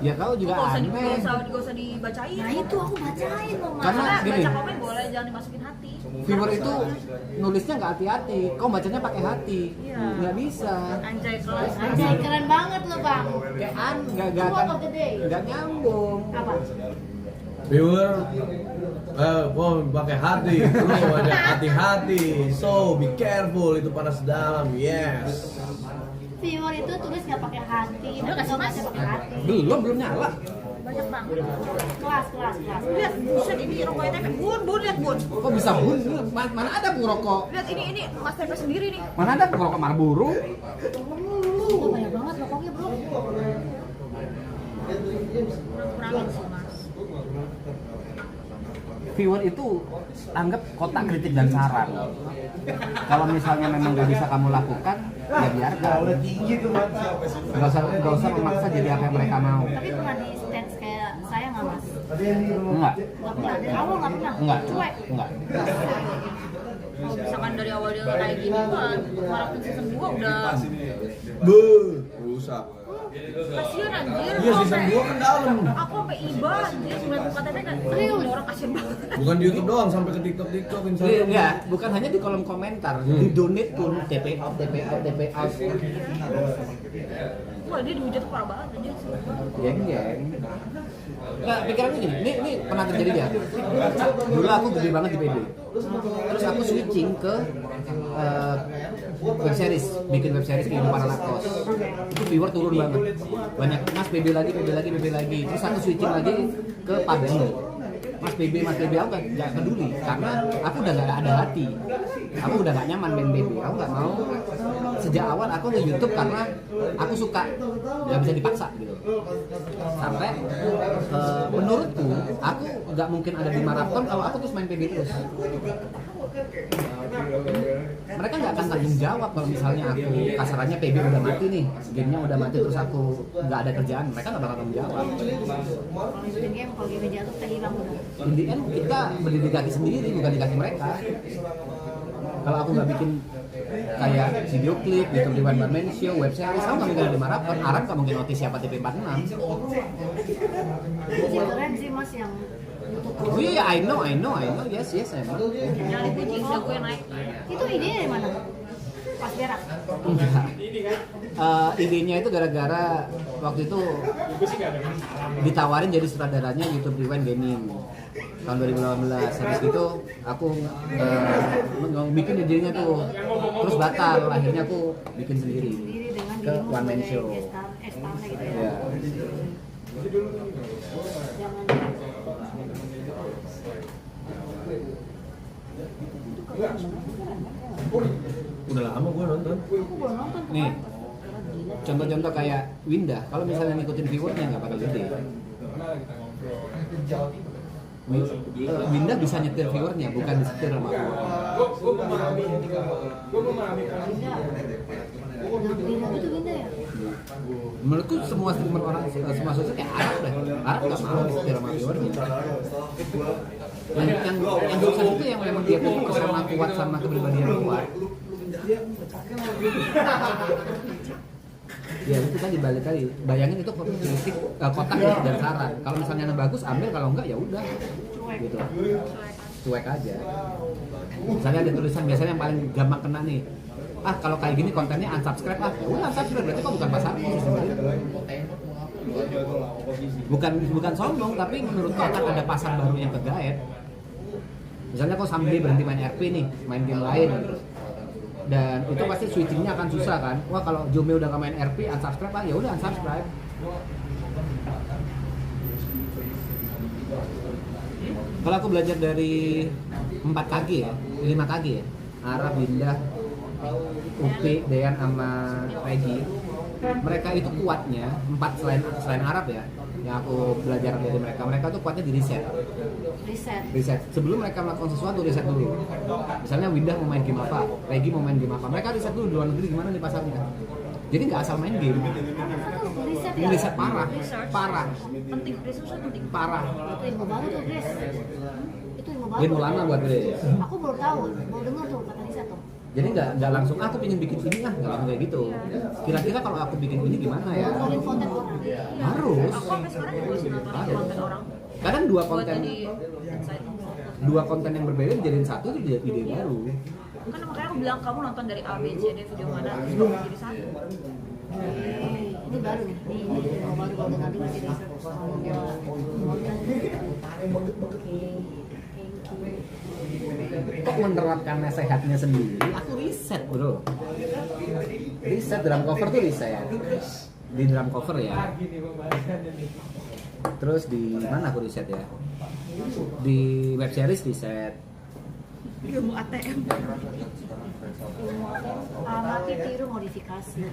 Ya kau juga aneh. Nggak usah dibacain. Nah itu aku bacain loh, Mas. Karena gini. Baca komen boleh, jangan dimasukin hati. Viewer itu nulisnya nggak hati-hati, kau bacanya pakai hati, Iya. nggak bisa. Anjay kelas. Anjay, keren banget loh bang. Nggak Quote akan, of the day. nggak nyambung. Apa? Viewer, kok pakai hati, lu ada hati-hati, so be careful, itu panas dalam, yes. Viewer itu tulis nggak pakai hati, Udah kasih nggak Mas. pakai hati. Belum nyala. Banyak banget. Kelas. Lihat, buset ini rokoknya TP. Bun, lihat bun. Kok bisa bun? Mana ada bu rokok? Lihat ini Mas TP sendiri nih. Mana ada bu rokok Marlboro? Oh, banyak banget rokoknya bro. Kurang-kurangin sih Mas. Viewer itu anggap kotak kritik dan saran. Kalau misalnya memang nggak bisa kamu lakukan, ya biarkan. Nggak usah memaksa jadi apa yang mereka mau. Tapi pernah di stage kayak saya nggak mas? Enggak. Nggak pernah. Dari awal nggak pernah. Enggak. Cuek. Enggak. Kalau misalkan dari awal dia kayak gini kan, harapin season 2 udah Rusak. kasihan anjir. Iya, season 2 kan dalam. Aku sampai iba anjir ngeliat muka TP kan. Ini orang kasihan banget. Bukan di YouTube doang, sampai ke TikTok, Iya, bukan hanya di kolom komentar, di donate pun TP out. Wah, dia dihujat tuh parah banget anjir. Geng. Nah, pikirannya gini, ini pernah terjadi ya. Dulu aku gede banget di PB. Terus aku switching ke web series, bikin web series kehidupan anak kos. Itu viewer turun banget. Banyak Mas PB lagi. Terus aku switching lagi ke Padang. Mas PB aku nggak peduli karena aku udah nggak ada hati, aku udah nggak nyaman main PB, aku nggak mau. Sejak awal aku ke YouTube karena aku suka, nggak bisa dipaksa gitu. Sampai menurutku aku nggak mungkin ada di maraton kalau aku terus main PB terus. Mereka nggak akan tanggung jawab kalau misalnya aku kasarannya PB udah mati nih, gamenya udah mati terus aku nggak ada kerjaan, mereka nggak bakal tanggung jawab. Kalau ngikutin game, kalau game jatuh kita hilang udah. In the end kita berdiri di kaki sendiri, bukan di kaki mereka. Kalau aku nggak bikin kayak video klip, gitu di One Man Show, web series, aku nggak mungkin ada di maraton. Aran nggak mungkin notice siapa TP46. Itu keren sih mas yang YouTube. Oh iya, I know, yes, emang. Jangan dipuji, udah gue naik. Itu idenya dari mana? Pas berak. Enggak. Idenya itu gara-gara waktu itu ditawarin jadi sutradaranya YouTube Rewind Gaming tahun 2018. Habis itu aku bikin idenya tuh, terus batal. Akhirnya aku bikin sendiri Sendiri dengan ke dirimu one man sebagai show. gestarnya gitu ya. Ya. Udah lama gue nonton. Aku belum nonton. Nih, contoh-contoh kayak Winda, kalau misalnya ngikutin viewernya nggak bakal gede. Winda bisa nyetir viewernya, bukan disetir sama viewer. Gue memahami Beda gitu Winda ya. Menurutku semua streamer orang, semua sosial kayak Arab deh. Arab nggak mau disetir sama viewernya. Yang sukses itu yang memang dia fokus sama kuat sama kepribadian kuat. Ya itu kan dibalik kali. Bayangin itu kritik kotak kritik dan saran. Kalau misalnya yang bagus ambil, kalau enggak ya udah. Gitu. Cuek aja. Misalnya ada tulisan biasanya yang paling gampang kena nih. Ah kalau kayak gini kontennya unsubscribe ya udah unsubscribe, berarti kok bukan pasarmu sebenarnya. Bukan sombong, tapi menurutku akan ada pasar baru yang kegaet. Misalnya kok Sambil berhenti main RP nih, main game lain, dan itu pasti switchingnya akan susah kan. Wah kalau Jome udah gak main RP, unsubscribe ya udah unsubscribe. Kalau aku belajar dari 4KG ya, 5KG ya, Arab, Winda, Upi, Dean sama Regi, mereka itu kuatnya 4 selain Arab ya, yang aku belajar dari mereka tuh kuatnya di riset. Sebelum mereka melakukan sesuatu, riset dulu. Misalnya Winda mau main game apa, Regi mau main game apa, mereka riset dulu di luar negeri gimana nih pasarnya. Jadi nggak asal main game. Riset parah. Penting, research penting. Parah. Itu ilmu baru tuh Grace. Itu ilmu baru. Ilmu lama buat Grace. Aku baru tahu, baru dengar tuh kata Lisa tuh. Jadi nggak langsung aku pengen bikin ini nggak langsung kayak gitu. Kira-kira kalau aku bikin ini gimana ya? Nontonin konten orang. Harus. Aku sampai sekarang masih nonton konten orang. Kadang Buat jadi insight. dua konten yang berbeda dijadiin satu itu jadi ide baru. Kan makanya aku bilang kamu nonton dari A, B, C, D video mana terus kamu jadi satu. Ini baru nih, ini ilmu baru baru dengar dulu sih. Kok menerapkan nasihatnya sendiri? Aku riset bro. Riset drum cover tuh riset. Di drum cover ya. Terus di mana aku riset ya? Di web series riset. Ilmu ATM. Amati, tiru, modifikasi.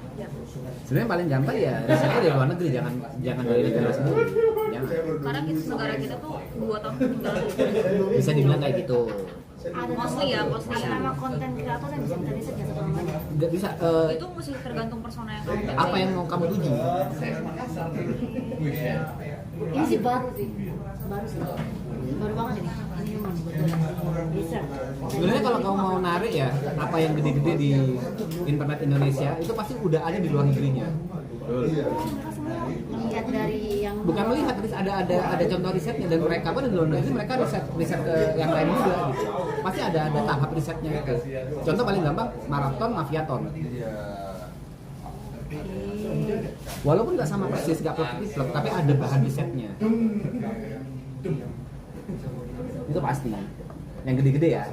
Sebenarnya paling gampang ya risetnya dari luar negeri, jangan dari negara sendiri. Jangan. Karena negara kita tuh 2 tahun ketinggalan. Bisa dibilang kayak gitu. Mostly ya. Ada nama konten kreator yang bisa kita riset nggak satu namanya? Nggak bisa. Itu mesti tergantung persona yang kamu pilih. Apa yang mau kamu tuju? Ini sih baru sih, baru banget ini. Ini human betul. Riset. Sebenarnya kalau kamu mau narik ya, apa yang gede-gede di internet Indonesia itu pasti udah ada di luar negerinya. Lihat dari yang Bukan melihat, ada contoh risetnya, dan mereka pun di luar negeri mereka riset ke yang lain juga gitu. Pasti ada tahap risetnya gitu. Contoh paling gampang maraton, mafiaton. Walaupun nggak sama persis, nggak plek, tapi ada bahan risetnya. Itu pasti. Yang gede-gede ya.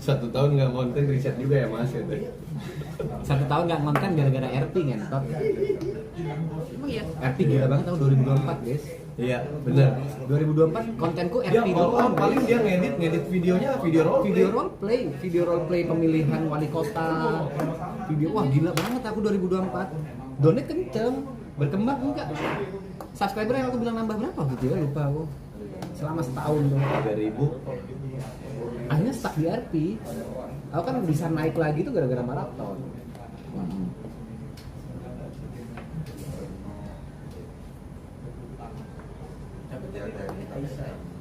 Satu tahun nggak konten riset juga ya mas ya. 1 tahun nggak ngonten gara-gara RP ngentot. Emang iya. RP gila banget tahun 2024 guys. Iya benar. 2024 kontenku RP Dia doang. paling dia ngedit videonya video role play pemilihan wali kota, video wah gila banget aku 2024. Donate kenceng, berkembang enggak? Subscriber yang aku bilang nambah berapa gitu ya, lupa aku. Selama setahun tuh 3.000. akhirnya stuck di RP. Aku kan bisa naik lagi tuh gara-gara maraton.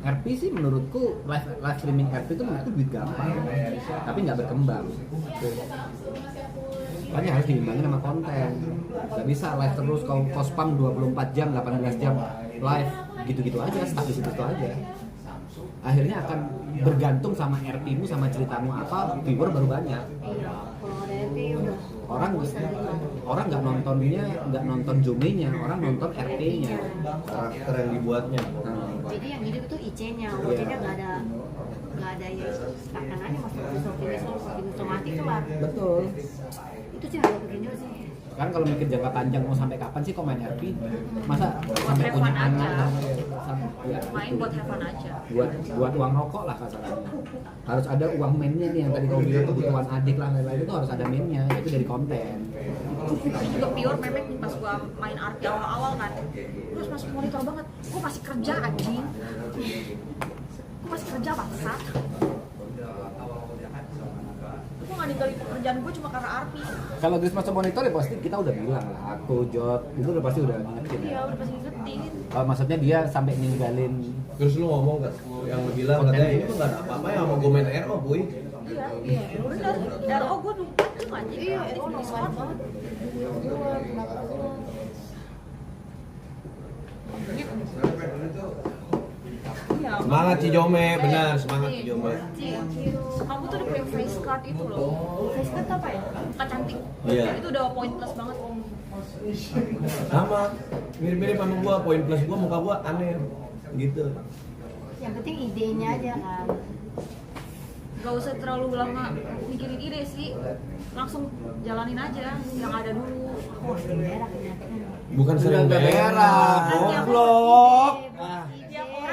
RP sih menurutku live streaming RP itu menurutku duit gampang, tapi nggak berkembang. Makanya harus diimbangi sama konten. Gak bisa live terus kau spam 24 jam, 18 jam live gitu-gitu aja, stuck di situ aja. Akhirnya akan bergantung sama RP-mu sama ceritamu apa, viewer baru banyak. Iya, kalau ada RP udah Orang nggak nonton Jome-nya, orang nonton RP-nya. Karakter yang dibuatnya. jadi yang hidup itu IC-nya, OC-nya nggak ada ya stagnan aja masuk optimis otomatis kelar. Betul. Itu sih nggak begini sih. Kan kalau mikir jangka panjang mau sampai kapan sih kok main RP? Masa sampai have punya fun anak? aja. Ya, Main itu. buat have fun aja. buat uang rokok lah kasarannya. Harus ada uang mainnya nih yang tadi kamu bilang kebutuhan adik lah lain-lain itu harus ada mainnya, itu dari konten. Tapi juga pure memek nih pas gua main RP awal-awal kan. Terus masuk monitor banget. Gua masih kerja anjing. Gua masih kerja bangsat. Gua nggak ninggalin pekerjaan gua cuma karena RP. Kalau Grace masuk monitor ya pasti kita udah bilang lah, aku Jod itu udah pasti udah ngingetin Iya ya. udah pasti ngetin. Maksudnya dia sampai ninggalin Terus lu ngomong gak? Yang lu bilang Konten. katanya ini tuh gak ada apa-apa ya sama gue main RO, boy. Iya, bener. RO gua lupa tuh anjing. Iya, Edit itu di nonton Discord. banget. Iya. Semangat Cijome, benar, semangat Cijome. Kamu tuh udah punya face card itu loh. Face card apa ya? Muka cantik. Iya. Itu udah poin plus banget. Sama, mirip-mirip sama gua, poin plus gua, muka gua aneh gitu. Yang penting idenya aja kan. Gak usah terlalu lama mikirin ide sih. Langsung jalanin aja yang ada dulu. Oh, berak ya. Bukan sering Udah berak, berak, goblok.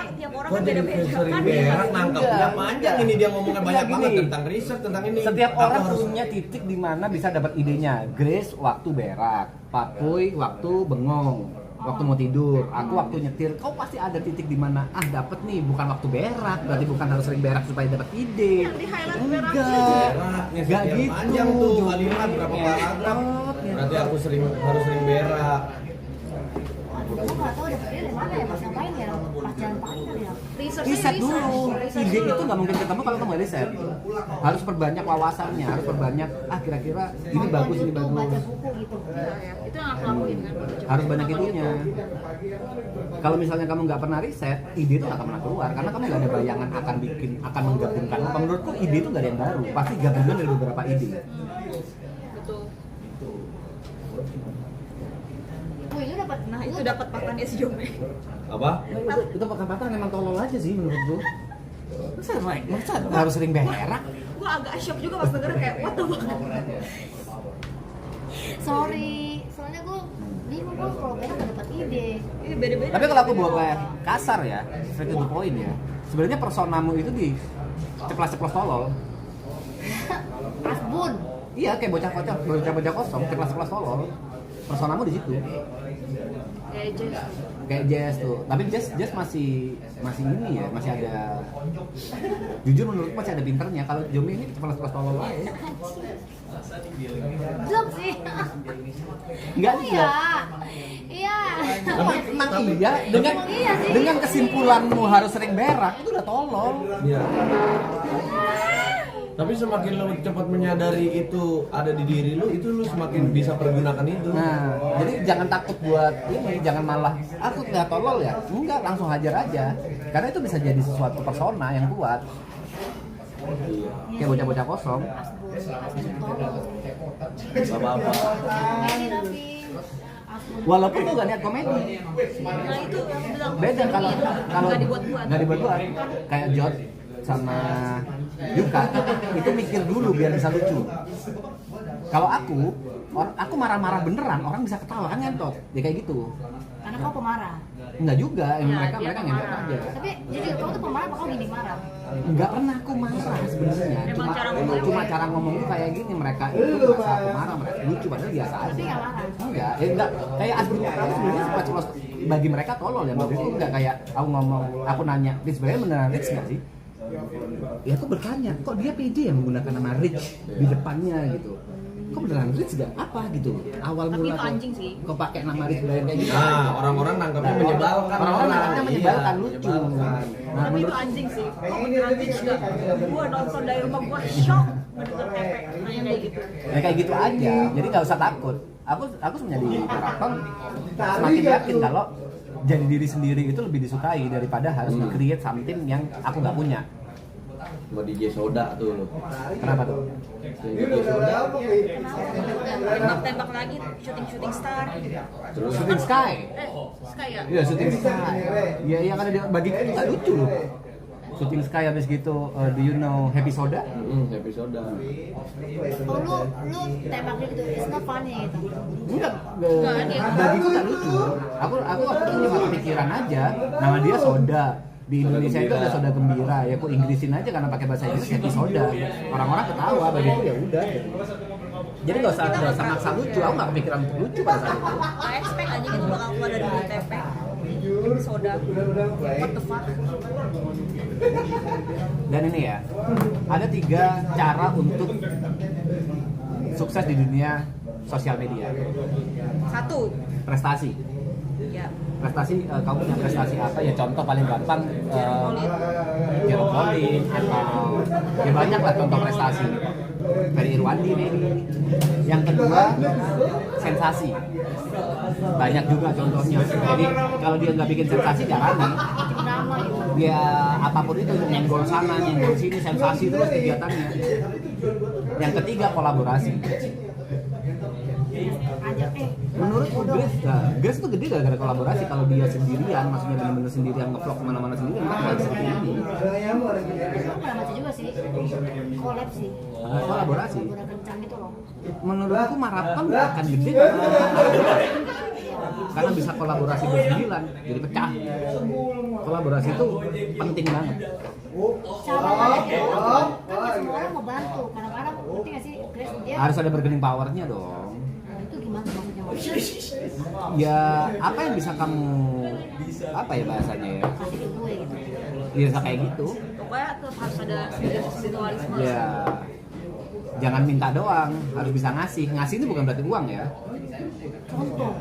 Tiap orang Kok kan jadi beda-beda sering kan. berak, nangkapnya panjang ini dia ngomongnya banyak Gini. banget tentang riset, tentang ini. Setiap Aku orang harus- punya titik di mana bisa dapat idenya. Grace waktu berak, Papuy waktu bengong, waktu mau tidur, aku waktu nyetir. Kau pasti ada titik di mana dapat nih, bukan waktu berak, berarti bukan harus sering berak supaya dapat ide. Yang di highlight Enggak, Beraknya enggak setiap gitu. panjang tuh kalimat berapa paragraf. Berarti aku harus sering berak. Aku nggak tahu dapet ide dari mana ya, pas ngapain ya? Pas jalan pagi kali ya. Riset dulu. Ide itu nggak mungkin ketemu kalau kamu nggak riset. Harus perbanyak wawasannya, harus perbanyak. Kira-kira ini Nonton bagus, ini YouTube, baca bagus. buku gitu. Iya, ya. Itu yang aku lakuin kan. Harus banyak itunya. Kalau misalnya kamu nggak pernah riset, ide itu nggak akan pernah keluar karena kamu nggak ada bayangan akan menggabungkan. Menurutku ide itu nggak ada yang baru, pasti gabungan dari beberapa ide. Betul. Wih, lu dapat Nah, itu dapat pakannya si Jome. Apa? Itu patah-patah memang tolol aja sih menurutku. Masa harus sering berak? Gua agak shock juga pas denger kayak what the fuck. Sorry, soalnya gue bingung gue kalau berak nggak dapat ide. Ini beda-beda. Tapi kalau aku boleh kasar ya, straight to the point ya. Sebenarnya personamu itu di ceplas-ceplos tolol. Asbun. Iya, kayak bocah-bocah kosong, ceplas-ceplos tolol. Personamu di situ. Kayak Jess. Kayak Jess tuh. Tapi Jess masih ini ya, masih ada. Jujur menurutku masih ada pinternya. Kalau Jome ini ceplas-ceplos tolol aja. Jok sih. Enggak Oh, juga. Iya. Emang iya dengan Emang iya sih. dengan kesimpulanmu harus sering berak itu udah tolol. Iya. Tapi semakin lo cepat menyadari itu ada di diri lu, itu lu semakin bisa pergunakan itu. Nah, jadi jangan takut buat ini, jangan malah aku nggak tolol ya. Enggak, langsung hajar aja. Karena itu bisa jadi sesuatu persona yang kuat. Kayak bocah-bocah kosong. Asbun tolong. Gak apa-apa. Komedi tapi Asbun. Walaupun tuh gak niat komedi. Nah, itu yang aku bilang. Beda kalau nggak dibuat-buat. nggak dibuat-buat. Kayak Jod sama Yuka itu mikir dulu biar bisa lucu. Kalau aku marah-marah beneran orang bisa ketawa kan ngentot. Ya kayak gitu. Karena kau pemarah. Enggak juga, Ya, mereka dia ngentot pemarah. aja. Tapi jadi kau tuh pemarah bakal gini marah. Enggak pernah aku marah sebenarnya. Emang cara ngomongnya Cuma kayak cara ngomong tuh kayak gini, mereka itu merasa aku marah, mereka lucu padahal biasa Tapi aja. nggak marah. Enggak, kayak Asbun kamu sebenarnya ceplos bagi mereka tolol ya, maksudku enggak kayak aku ngomong, aku nanya, Rich sebenarnya beneran Rich nggak sih? Ya aku bertanya, kok dia pede ya menggunakan nama Rich di depannya gitu? Kok beneran Rich gak? Apa gitu? Awal Tapi mula itu anjing sih. kok pakai nama Rich Brian kayak gitu? Nah, orang-orang nangkapnya menyebalkan. Orang-orang nangkapnya menyebalkan, Iya, lucu. menyebalkan. Nah, Tapi itu anjing sih. Kok beneran Rich gak? Gua nonton dari rumah gua shock ngedenger Pepe nanya kayak gitu. Ya kayak gitu aja, jadi nggak usah takut. Aku sebenarnya di maraton semakin yakin kalau jadi diri sendiri itu lebih disukai daripada harus nge-create something yang aku nggak punya. sama DJ Soda tuh. Kenapa tuh? DJ Soda Tembak lagi, syuting star. terus Shooting Sky. Sky ya? Iya, Shooting Sky. Iya, iya karena dia bagi kita nggak lucu loh. Shooting Sky habis gitu, do you know Happy Soda? Happy Soda. Oh lu tembak dia gitu, it's not funny gitu. Enggak, bagi kita lucu. Aku waktu itu cuma kepikiran aja, nama dia Soda. Di Indonesia itu ada Soda Gembira, ya aku Inggrisin aja karena pakai bahasa Inggris Happy Soda. Orang-orang ketawa, bagi itu ya udah. Jadi nggak usah maksa lucu, aku nggak kepikiran untuk lucu pada saat itu. I expect aja gitu bakal keluar dari TP. Soda. What the fuck? Dan ini ya, ada 3 cara untuk sukses di dunia sosial media. 1. Prestasi. Ya. Prestasi, kamu punya prestasi apa ya? Contoh paling gampang, Jerome Pauline atau ya banyak lah contoh prestasi. Ferry Irwandi maybe. Yang kedua, sensasi. Banyak juga contohnya. Jadi kalau dia nggak bikin sensasi, jarang. Dia apapun itu, nyenggol sana, nyenggol sini, sensasi terus kegiatannya. Yang ketiga, kolaborasi. Menurutku Grace tuh gede gara-gara kolaborasi. Kalau dia sendirian, maksudnya benar-benar sendirian nge-vlog kemana-mana sendirian, nggak seperti ini. Aku pernah baca juga sih, collab sih. Kolaborasi. Udah kencang gitu loh. Menurutku maraton nggak akan gede karena bisa kolaborasi bersembilan, jadi pecah. Kolaborasi itu penting banget. Caranya kan nggak semua orang mau bantu. Kadang-kadang ngerti nggak sih, Grace dia Harus ada bargaining powernya dong. itu gimana maksudnya? Ya apa yang bisa kamu apa ya bahasanya ya? Kasih ke gue gitu. Bisa kayak gitu. Pokoknya tetap harus ada spiritualisme. Ya jangan minta doang, harus bisa ngasih. Ngasih itu bukan berarti uang ya. Contoh.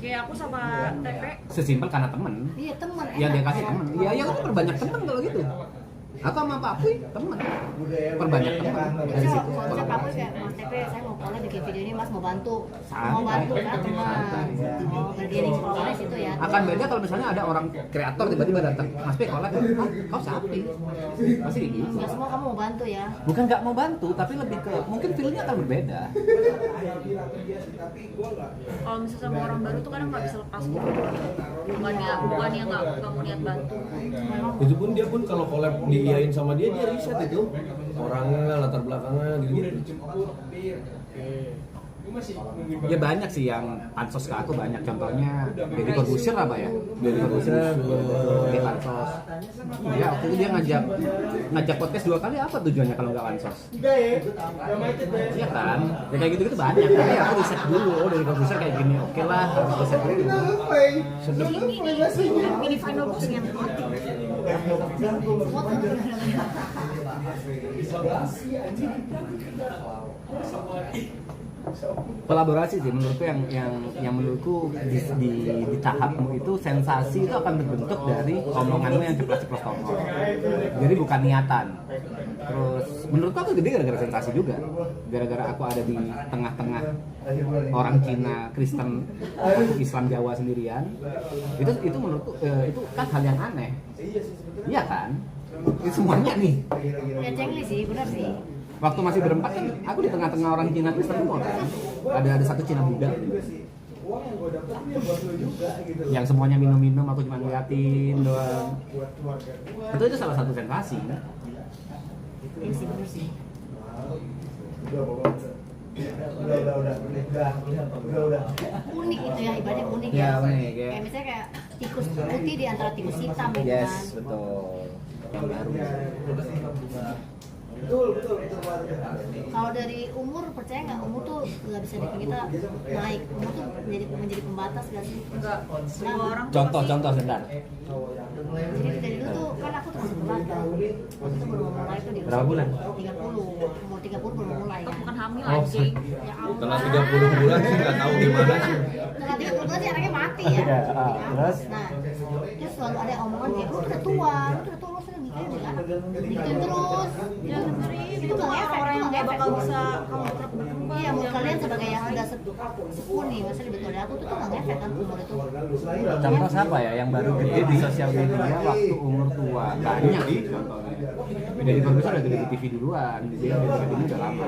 Kayak aku sama TP. Sesimpel karena temen. Iya teman. Yang dia kasih temen. Ya udah perbanyak temen kalau gitu. Aku sama Pak Puy temen. Perbanyak temen dari situ. Konsep aku kayak Mas TP, saya mau collab bikin video ini, Mas mau bantu. Santai. Mau bantu kan teman. Oh bergening collab situ ya. Akan beda kalau misalnya ada orang kreator tiba-tiba datang, Mas P collab, kau sapi, pasti kayak gitu. Nggak semua kamu mau bantu ya. Bukan nggak mau bantu, tapi lebih ke mungkin feelnya akan berbeda. Kalau misalnya sama orang baru tuh kadang nggak bisa lepas gitu. Bukannya nggak mau niat bantu. Itu pun dia pun kalau collab diiyain sama dia riset itu orangnya, latar belakangnya gitu. Ya banyak sih yang pansos ke aku, banyak contohnya Deddy Corbuzier apa ya? Deddy Corbuzier di pansos. Ya waktu itu dia ngajak podcast 2 kali, apa tujuannya kalau nggak pansos? Iya kan? Ya kayak gitu-gitu banyak. Tapi aku riset dulu, oh Deddy Corbuzier kayak gini, oke lah, harus riset dulu. Ini final boss yang penting. Kolaborasi sih menurutku yang menurutku di tahapmu itu sensasi itu akan terbentuk dari omonganmu yang ceplos-ceplos ngomong. Jadi bukan niatan. Terus menurutku aku gede gara-gara sensasi juga. Gara-gara aku ada di tengah-tengah orang Cina, Kristen, aku Islam Jawa sendirian. Itu menurutku itu kan hal yang aneh. Iya kan? Itu semuanya nih. Ya cengli sih, benar sih. Waktu masih berempat kan aku di tengah-tengah orang Cina Kristen semua kan. Ada satu Cina Buddha. Yang semuanya minum-minum, aku cuma ngeliatin doang. Itu salah satu sensasi. Iya sih, benar sih. Udah. Unik itu ya, ibaratnya unik Ya, ya. unik ya. Kayak misalnya kayak tikus putih di antara tikus hitam gitu Yes, kan. betul. Yang baru. Betul. Kalau dari umur, percaya nggak umur tuh nggak bisa bikin kita naik. Umur tuh menjadi pembatas nggak sih? Enggak, semua orang tuh Contoh sebentar. Jadi dari dulu tuh kan aku tuh masih telat kan. Waktu itu baru mulai tuh di Berapa bulan? 30, umur 30 baru mulai pasti kan. bukan hamil Oh, anjing. Ya Setelah Allah. 30 bulan sih nggak tahu gimana sih. Setelah 30 bulan sih anaknya mati ya. Iya, terus? Nah, terus selalu ada omongan kayak lu udah tua, lu sudah nikah nih anak. Gitu terus. Ya, Itu nggak efek, orang yang itu nggak nggak bakal efek. bisa kamu berkembang. Iya, menurut kalian sebagai yang udah sepuh nih, maksudnya betul aku tuh nggak ngefek kan umur itu. Contoh siapa ya yang baru gede di sosial media waktu umur tua? Banyak sih contohnya. Jadi Ferguson udah gede di TV duluan, dia ini udah lama.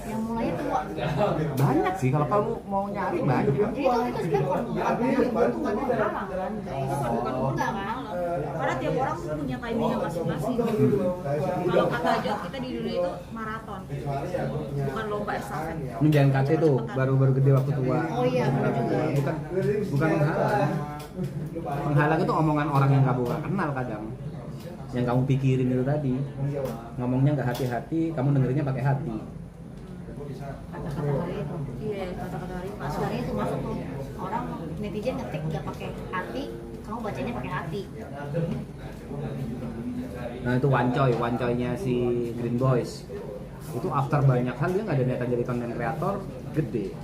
Yang mulainya tua. Banyak sih kalau kamu mau nyari banyak. Jadi itu sebenarnya bukan halang kan? Itu bukan enggak kan? Karena tiap orang tuh punya timingnya masing-masing. Kalau kata aja kita di dunia itu maraton, bukan lomba estafet. Ini JNKT tuh baru gede waktu tua. Oh iya, benar juga. Bukan menghalang. Menghalang itu omongan orang yang kamu gak kenal kadang. Yang kamu pikirin itu tadi. Ngomongnya nggak hati-hati, kamu dengerinnya pakai hati. Kata-kata hari itu. Iya, kata-kata hari Pas hari itu masuk tuh orang netizen ngetik nggak pakai hati, kamu bacanya pakai hati. Nah itu wancoynya si Green Boys. Itu after banyak hal dia nggak ada niatan jadi konten kreator gede.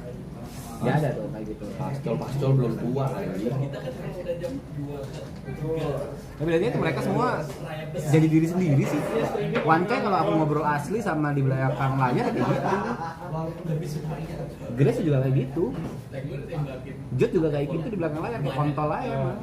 Nggak ada tuh kayak gitu. Pastol belum tua lagi. Tapi berarti itu mereka semua jadi diri sendiri sih. Wancoy kalau aku ngobrol asli sama di belakang layar kayak gitu. Grace juga kayak gitu. Jod juga kayak gitu di belakang layar kayak kontol aja mah.